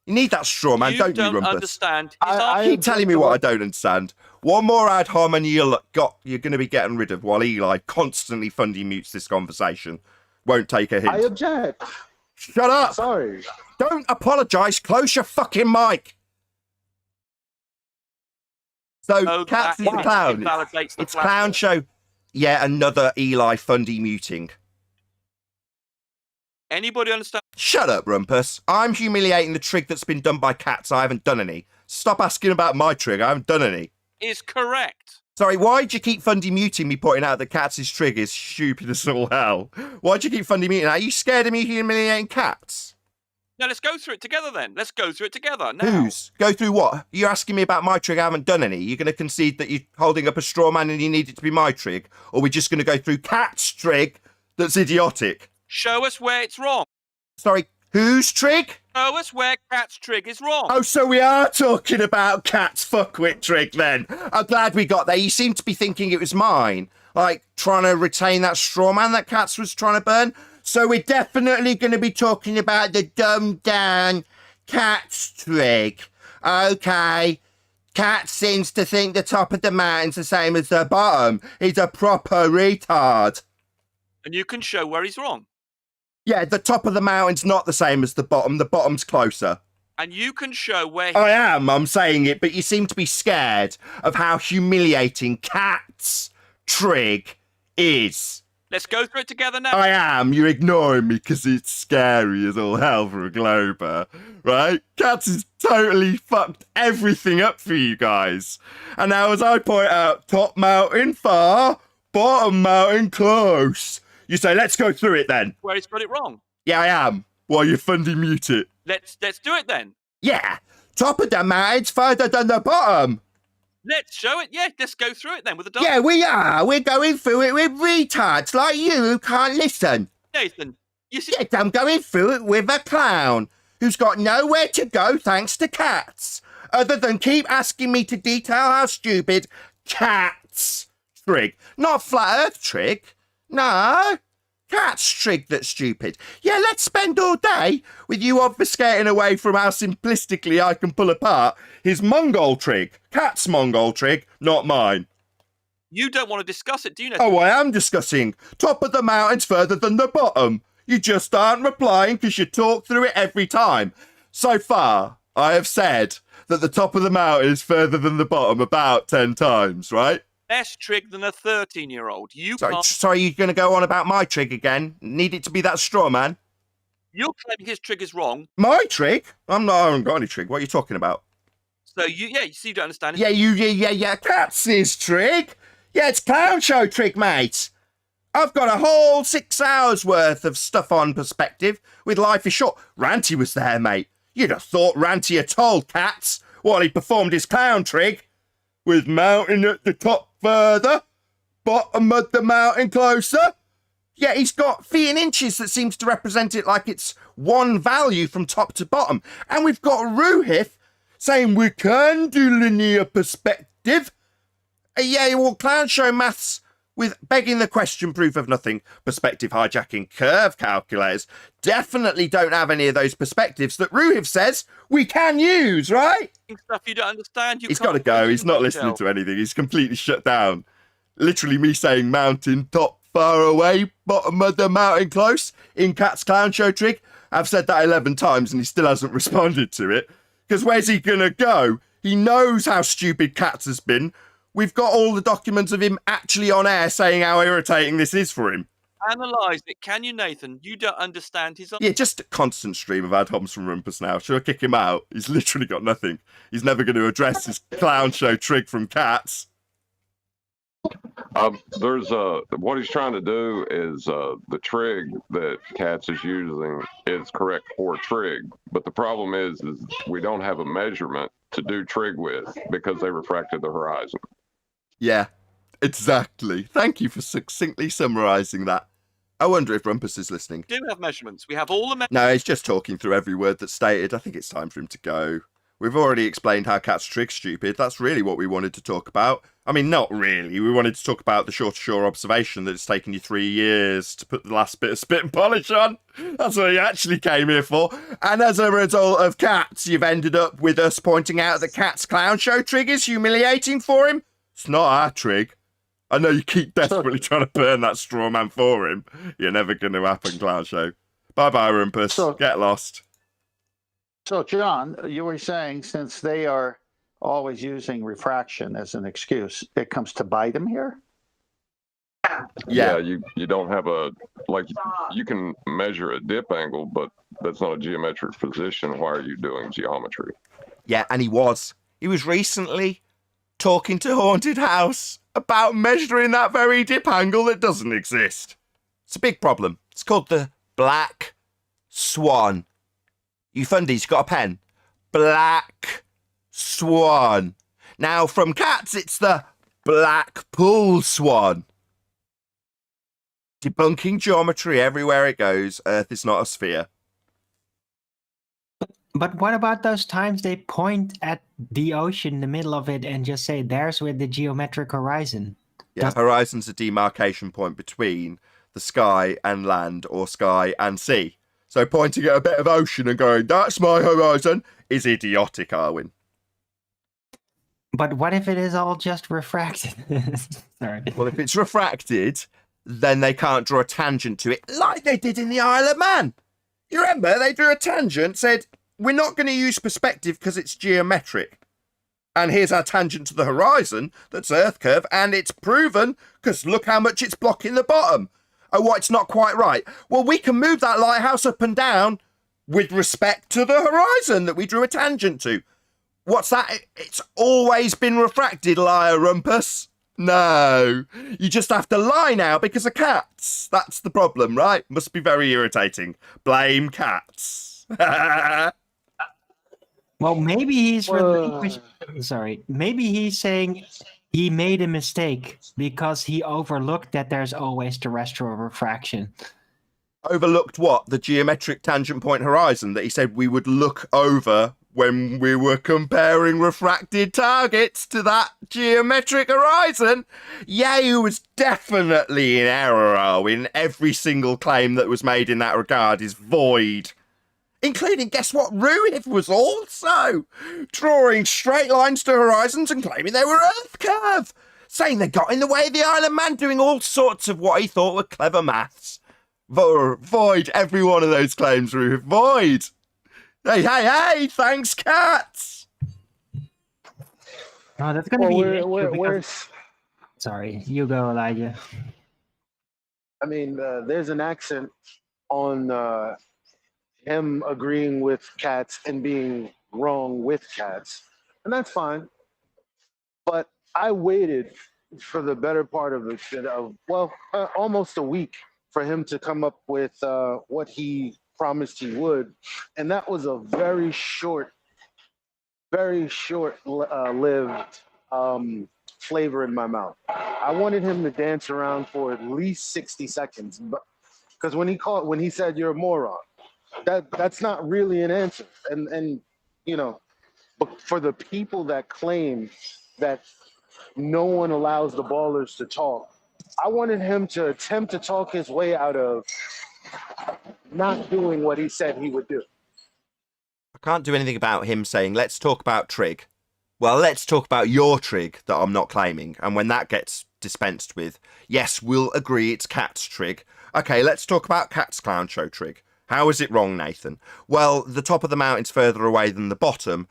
need that straw man, You don't you, don't Rumpus? understand his I argument. Keep telling me what I don't understand. One more ad hominem you're going to be getting rid of while Eli constantly Fundy mutes this conversation. Won't take a hint. I object. Shut up! Sorry. Don't apologise. Close your fucking mic. So, Oh, Katz that is the clown. invalidates the It's platform. clown show. Yeah, another Eli Fundy muting. Anybody understand? Shut up, Rumpus. I'm humiliating the trig that's been done by Katz. I haven't done any. Stop asking about my trig. I haven't done any. Is correct. Sorry, why'd you keep Fundy muting me pointing out that Katz's trig is stupid as all hell? Why'd you keep Fundy muting? Are you scared of me humiliating Katz? Now let's go through it together then. Let's go through it together now. Whose? Go through what? You're asking me about my trig. I haven't done any. You're going to concede that you're holding up a straw man and you need it to be my trig? Or we're just going to go through Katz's trig that's idiotic? Show us where it's wrong. Sorry, whose trig? Show us where Cat's trig is wrong. Oh, so we are talking about Kat's fuckwit trig then. I'm glad we got there. You seem to be thinking it was mine. Like, trying to retain that straw man that Katz was trying to burn. So we're definitely going to be talking about the dumbed down Katz trig. Okay. Katz seems to think the top of the mountain's the same as the bottom. He's a proper retard. And you can show where he's wrong. Yeah, the top of the mountain's not the same as the bottom. The bottom's closer. And you can show where I am, I'm saying it, but you seem to be scared of how humiliating Kat's trig is. Let's go through it together now. I am. You're ignoring me because it's scary as all hell for a Glober, right? Katz has totally fucked everything up for you guys. And now as I point out, top mountain far, bottom mountain close. You say, let's go through it then. Where he's got it wrong. Yeah, I am. While you Fundy mute it. Let's do it then. Yeah, top of the mountain's further than the bottom. Let's show it. Yeah, let's go through it then with the dog. Yeah, we are. We're going through it with retards like you who can't listen. Nathan, you see. Yes, I'm going through it with a clown who's got nowhere to go thanks to Katz, other than keep asking me to detail how stupid Katz trig, not flat earth trig. No, Katz trig that's stupid. Yeah, let's spend all day with you obfuscating away from how simplistically I can pull apart his Mongol trig. Katz Mongol trig, not mine. You don't want to discuss it, do you, Nathan? Oh, I am discussing. Top of the mountain's further than the bottom. You just aren't replying because you talk through it every time. So far, I have said that the top of the mountain is further than the bottom about 10 times, right? Less trig than a 13-year-old. Sorry, you're going to go on about my trig again? Need it to be that straw man? You're claiming his trig is wrong. My trig? I haven't got any trig. What are you talking about? So you don't understand. Yeah. Katz's trig. Yeah, it's clown show trig, mate. I've got a whole 6 hours worth of stuff on perspective with Life is Short. Ranty was there, mate. You'd have thought Ranty had told Katz while he performed his clown trig. With mountain at the top further, bottom of the mountain closer. Yeah, he's got feet and inches that seems to represent it like it's one value from top to bottom. And we've got Ruhif saying we can do linear perspective. Yeah, well, clown show maths with begging the question, proof of nothing, perspective hijacking, curve calculators definitely don't have any of those perspectives that Ruhif says we can use, right? Stuff you don't understand. He's got to go. He's not listening to anything. He's completely shut down. Literally me saying mountain top far away, bottom of the mountain close in Cat's clown show trig. I've said that 11 times and he still hasn't responded to it. Because where's he going to go? He knows how stupid Katz has been. We've got all the documents of him actually on air saying how irritating this is for him. Analyse it, can you, Nathan? You don't understand his... Yeah, just a constant stream of ad homs from Rumpus now. Should I kick him out? He's literally got nothing. He's never going to address his clown show trig from Katz. What he's trying to do is the trig that Katz is using is correct for trig, but the problem is we don't have a measurement to do trig with because they refracted the horizon. Yeah, exactly. Thank you for succinctly summarising that. I wonder if Rumpus is listening. We do have measurements. We have all the measurements. No, he's just talking through every word that's stated. I think it's time for him to go. We've already explained how Cat's trig's stupid. That's really what we wanted to talk about. I mean, not really. We wanted to talk about the shore-to-shore observation that it's taken you 3 years to put the last bit of spit and polish on. That's what he actually came here for. And as a result of Cats, you've ended up with us pointing out that Cat's clown show trig is humiliating for him. It's not our trig. I know you keep desperately trying to burn that straw man for him. You're never going to happen, clown show. Bye-bye, Rumpus. Get lost. So, John, you were saying since they are always using refraction as an excuse, it comes to bite them here? Yeah, you don't have you can measure a dip angle, but that's not a geometric position. Why are you doing geometry? Yeah, and he was recently talking to Haunted House about measuring that very dip angle that doesn't exist. It's a big problem. It's called the Black Swan. You fundies, got a pen? Black Swan. Now, from Cats, it's the Blackpool Swan. Debunking geometry everywhere it goes. Earth is not a sphere. But what about those times they point at the ocean in the middle of it and just say, there's where the geometric horizon? Yeah, horizon's a demarcation point between the sky and land or sky and sea. So pointing at a bit of ocean and going, that's my horizon, is idiotic, Arwin. But what if it is all just refracted? Sorry. Well, if it's refracted, then they can't draw a tangent to it like they did in the Isle of Man. You remember, they drew a tangent, said, we're not going to use perspective because it's geometric. And here's our tangent to the horizon, that's Earth curve, and it's proven because look how much it's blocking the bottom. Oh, what, it's not quite right. Well, we can move that lighthouse up and down with respect to the horizon that we drew a tangent to. What's that? It's always been refracted, liar Rumpus. No, you just have to lie now because of Cats. That's the problem, right? Must be very irritating. Blame Cats. Well, maybe he's sorry. Maybe he's saying he made a mistake because he overlooked that there's always terrestrial refraction. Overlooked what? The geometric tangent point horizon that he said we would look over when we were comparing refracted targets to that geometric horizon. Yeah, he was definitely in error, Arwin. Every single claim that was made in that regard is void. Including, guess what, Ruhif was also drawing straight lines to horizons and claiming they were Earth curve, saying they got in the way of the Isle of Man, doing all sorts of what he thought were clever maths. Void every one of those claims, Roof. Void. Hey, thanks, cats. No, that's gonna be an issue because... where's? Sorry, you go, Elijah. I mean, there's an accent on him agreeing with cats and being wrong with cats, and that's fine. But I waited for the better part of almost a week for him to come up with what he promised he would, and that was a very short lived flavor in my mouth. I wanted him to dance around for at least 60 seconds, but because when he said you're a moron, that's not really an answer. And you know, but for the people that claim that no one allows the ballers to talk, I wanted him to attempt to talk his way out of not doing what he said he would do. I can't do anything about him saying, let's talk about trig. Well, let's talk about your trig that I'm not claiming. And when that gets dispensed with, yes, we'll agree it's cat's trig. Okay, let's talk about cat's clown show trig. How is it wrong, Nathan? Well, the top of the mountain's further away than the bottom.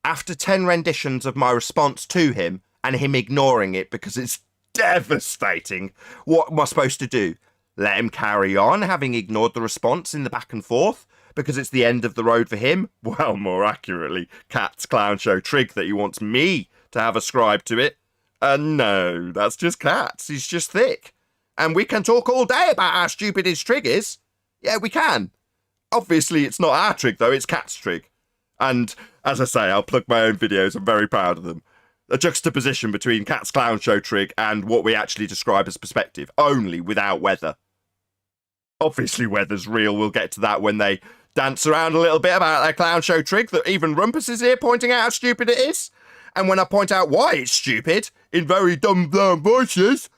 After 10 renditions of my response to him, and him ignoring it because it's devastating, what am I supposed to do? Let him carry on, having ignored the response in the back and forth? Because it's the end of the road for him? Well, more accurately, cat's clown show trig that he wants me to have ascribed to it. No, that's just cats. He's just thick. And we can talk all day about how stupid his trig is. Yeah, we can. Obviously, it's not our trig, though. It's cat's trig. And, as I say, I'll plug my own videos. I'm very proud of them. A juxtaposition between cat's clown show trig and what we actually describe as perspective, only without weather. Obviously, weather's real. We'll get to that when they dance around a little bit about their clown show trig that even Rumpus is here pointing out how stupid it is. And when I point out why it's stupid, in very dumb voices,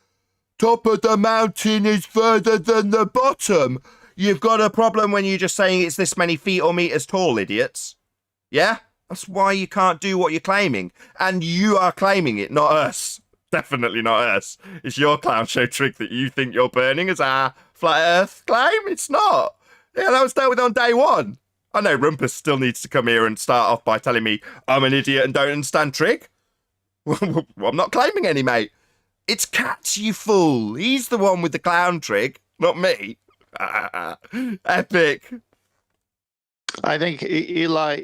top of the mountain is further than the bottom. You've got a problem when you're just saying it's this many feet or meters tall, idiots. Yeah? That's why you can't do what you're claiming. And you are claiming it, not us. Definitely not us. It's your clown show trig that you think you're burning as our flat earth claim. It's not. Yeah, that was dealt with on day one. I know Rumpus still needs to come here and start off by telling me I'm an idiot and don't understand trig. Well, I'm not claiming any, mate. It's Cats, you fool. He's the one with the clown trig, not me. Epic. I think Eli,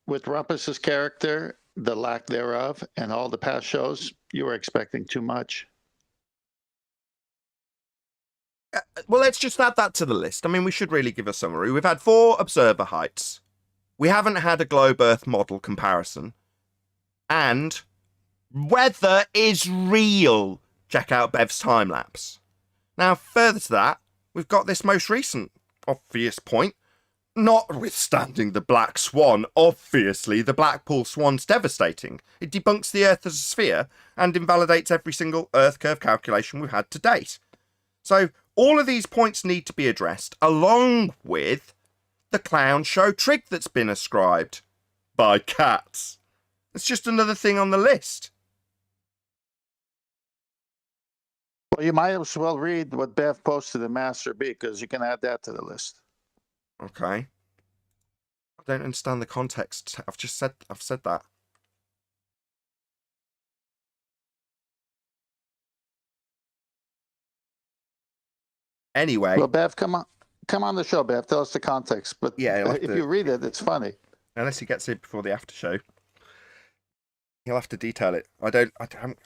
with Rumpus's character, the lack thereof, and all the past shows, you were expecting too much. Well, let's just add that to the list. I mean, we should really give a summary. We've had 4 observer heights. We haven't had a globe Earth model comparison. And weather is real. Check out Bev's time lapse. Now, further to that, we've got this most recent obvious point. Notwithstanding the black swan, obviously the Blackpool swan's devastating. It debunks the Earth as a sphere and invalidates every single Earth curve calculation we've had to date. So all of these points need to be addressed, along with the clown show trig that's been ascribed by Cats. It's just another thing on the list. Well, you might as well read what Bev posted in Master B, because you can add that to the list. Okay. I don't understand the context. I've said that. Anyway. Well, Bev, come on the show, Bev. Tell us the context. But yeah, if you read it, it's funny. Unless he gets it before the after show, he'll have to detail it. I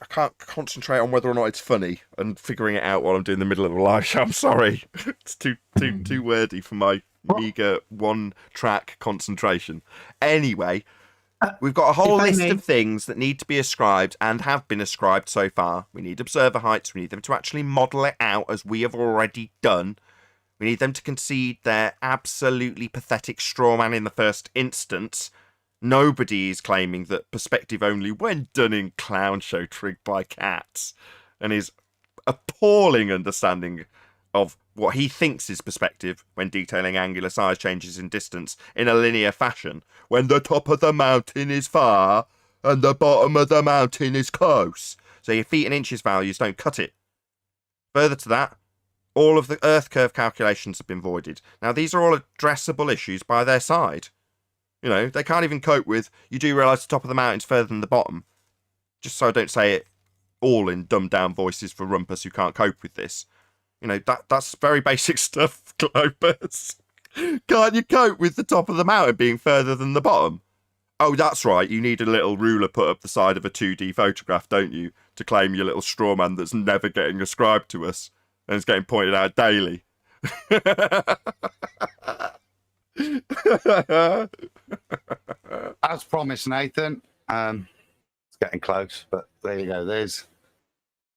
can't concentrate on whether or not it's funny and figuring it out while I'm doing the middle of a live show. I'm sorry. It's too wordy for my meager one-track concentration. Anyway, we've got a whole list of things that need to be ascribed and have been ascribed so far. We need observer heights. We need them to actually model it out as we have already done. We need them to concede their absolutely pathetic straw man in the first instance. Nobody is claiming that perspective only when done in clown show trig by Cats, and his appalling understanding of what he thinks is perspective when detailing angular size changes in distance in a linear fashion, when the top of the mountain is far and the bottom of the mountain is close. So your feet and inches values don't cut it. Further to that, all of the Earth curve calculations have been voided. Now, these are all addressable issues by their side. You know, they can't even cope with, you do realise the top of the mountain's further than the bottom. Just so I don't say it all in dumbed down voices for rumpus who can't cope with this. You know, that's very basic stuff, Globus. Can't you cope with the top of the mountain being further than the bottom? Oh, that's right, you need a little ruler put up the side of a 2D photograph, don't you, to claim your little straw man that's never getting ascribed to us and is getting pointed out daily. As promised, Nathan, it's getting close, but there you go. There's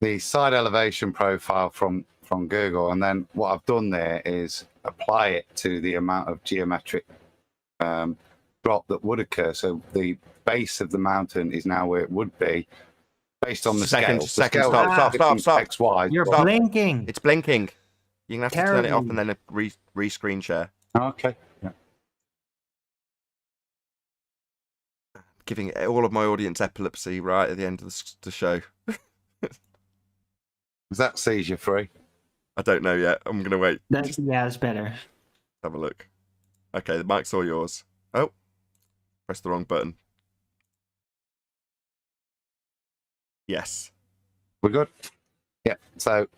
the side elevation profile from Google, and then what I've done there is apply it to the amount of geometric drop that would occur. So the base of the mountain is now where it would be based on the scale. Stop. XY. You're blinking. It's blinking. You're going to have to turn it off and then re-screen share. Okay. Yeah. Giving all of my audience epilepsy right at the end of the show. Is that seizure free? I don't know yet. I'm going to wait. That's better. Have a look. Okay, the mic's all yours. Oh, press the wrong button. Yes. We're good? Yeah. So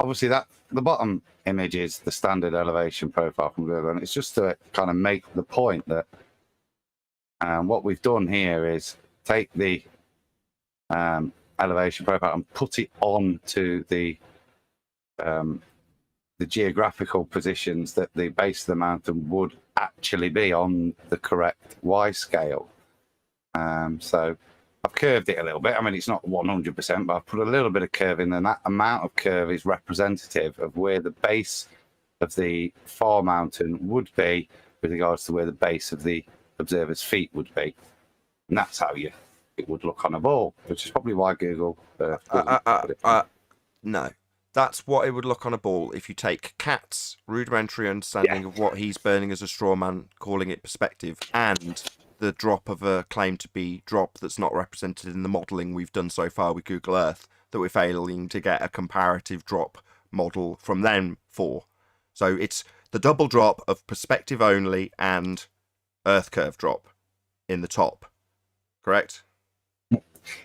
obviously the bottom image is the standard elevation profile from Google, and it's just to kind of make the point that what we've done here is take the elevation profile and put it on to the geographical positions that the base of the mountain would actually be on the correct Y scale. So I've curved it a little bit. I mean, it's not 100%, but I've put a little bit of curve in, and that amount of curve is representative of where the base of the far mountain would be with regards to where the base of the observer's feet would be. And that's how it would look on a ball, which is probably why Google... No. That's what it would look on a ball if you take Cat's rudimentary understanding of what he's burning as a straw man, calling it perspective, and the drop of a claim to be drop that's not represented in the modelling we've done so far with Google Earth, that we're failing to get a comparative drop model from them for. So it's the double drop of perspective only and Earth curve drop in the top. Correct?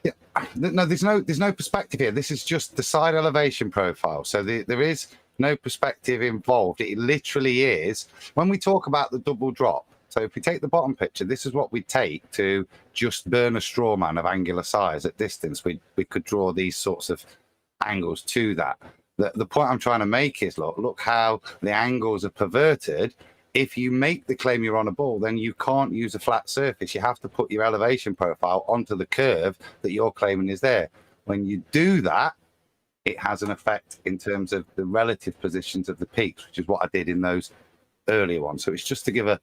Yeah, no, there's no perspective here. This is just the side elevation profile. So there is no perspective involved. It literally is. When we talk about the double drop, so if we take the bottom picture, this is what we take to just burn a straw man of angular size at distance. We could draw these sorts of angles to that. The point I'm trying to make is, look how the angles are perverted. If you make the claim you're on a ball, then you can't use a flat surface. You have to put your elevation profile onto the curve that you're claiming is there. When you do that, it has an effect in terms of the relative positions of the peaks, which is what I did in those earlier ones. So it's just to give a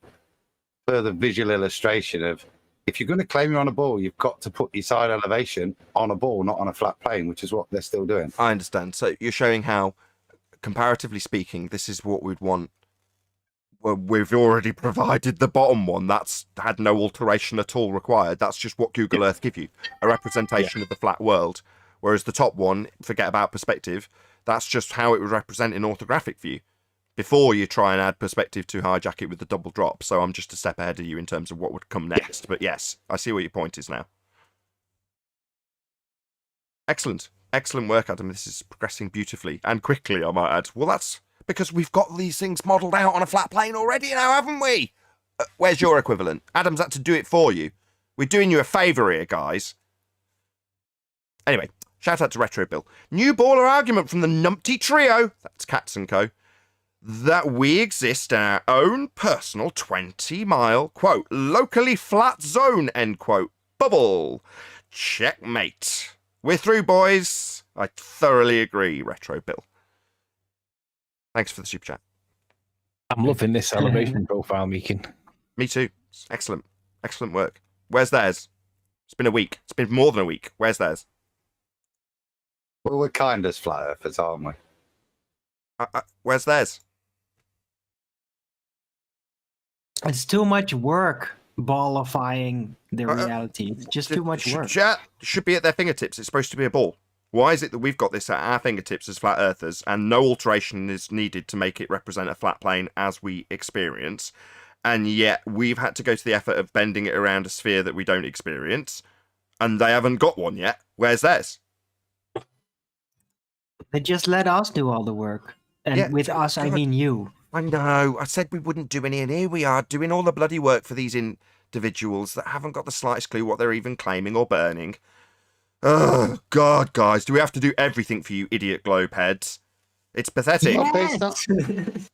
further visual illustration of, if you're going to claim you're on a ball, you've got to put your side elevation on a ball, not on a flat plane, which is what they're still doing. I understand. So you're showing how, comparatively speaking, this is what we'd want. Well, we've already provided the bottom one. That's had no alteration at all required. That's just what Google Earth give you, a representation of the flat world. Whereas the top one, forget about perspective, that's just how it would represent in orthographic view. Before you try and add perspective to hijack it with the double drop. So I'm just a step ahead of you in terms of what would come next. But yes, I see what your point is now. Excellent. Excellent work, Adam. This is progressing beautifully and quickly, I might add. Well, that's because we've got these things modelled out on a flat plane already now, haven't we? Where's your equivalent? Adam's had to do it for you. We're doing you a favour here, guys. Anyway, shout out to Retro Bill. New baller argument from the numpty trio, that's Cats and Co., that we exist in our own personal 20-mile, quote, locally flat zone, end quote, bubble. Checkmate. We're through, boys. I thoroughly agree, Retro Bill. Thanks for the super chat. I'm loving this elevation profile, Meekin. Me too. Excellent. Excellent work. Where's theirs? It's been a week. It's been more than a week. Where's theirs? Well, we're kind of flat earthers, aren't we? Where's theirs? It's too much work ballifying the reality. It's just too much work. Chat should be at their fingertips. It's supposed to be a ball. Why is it that we've got this at our fingertips as flat earthers and no alteration is needed to make it represent a flat plane as we experience, and yet we've had to go to the effort of bending it around a sphere that we don't experience, and they haven't got one yet? Where's theirs? They just let us do all the work. And Yeah, with us, I God. mean you. I know. I said we wouldn't do any, and here we are doing all the bloody work for these individuals that haven't got the slightest clue what they're even claiming or burning. Oh, God, guys, do we have to do everything for you idiot globe heads? It's pathetic. Yes.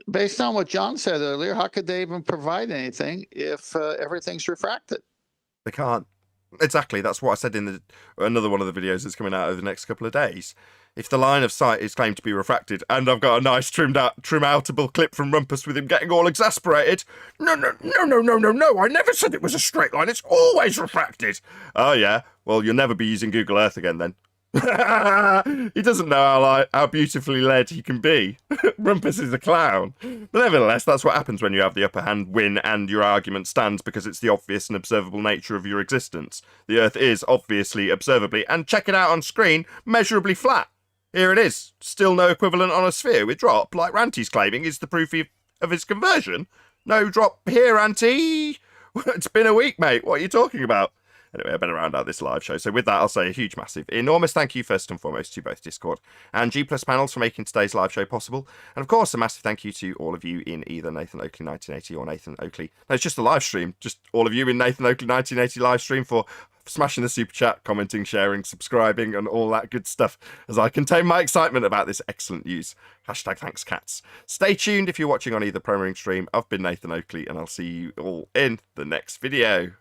Based on what John said earlier, how could they even provide anything if everything's refracted? They can't. Exactly. That's what I said in another one of the videos that's coming out over the next couple of days. If the line of sight is claimed to be refracted, and I've got a nice trim-outable clip from Rumpus with him getting all exasperated. No, I never said it was a straight line. It's always refracted. Oh, yeah? Well, you'll never be using Google Earth again, then. He doesn't know how beautifully led he can be. Rumpus is a clown. But nevertheless, that's what happens when you have the upper hand, win, and your argument stands because it's the obvious and observable nature of your existence. The Earth is obviously, observably, and check it out on screen, measurably flat. Here it is. Still no equivalent on a sphere with drop, like Ranty's claiming is the proof of his conversion. No drop here, Ranty. It's been a week, mate. What are you talking about? Anyway, I better round out this live show. So with that, I'll say a huge, massive, enormous thank you first and foremost to both Discord and G+ panels for making today's live show possible. And of course, a massive thank you to all of you in either Nathan Oakley 1980 or Nathan Oakley. No, it's just a live stream. Just all of you in Nathan Oakley 1980 live stream for smashing the super chat, commenting, sharing, subscribing, and all that good stuff as I contain my excitement about this excellent news. Hashtag thanks, cats. Stay tuned if you're watching on either promoting stream. I've been Nathan Oakley, and I'll see you all in the next video.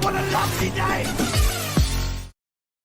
What a lovely day!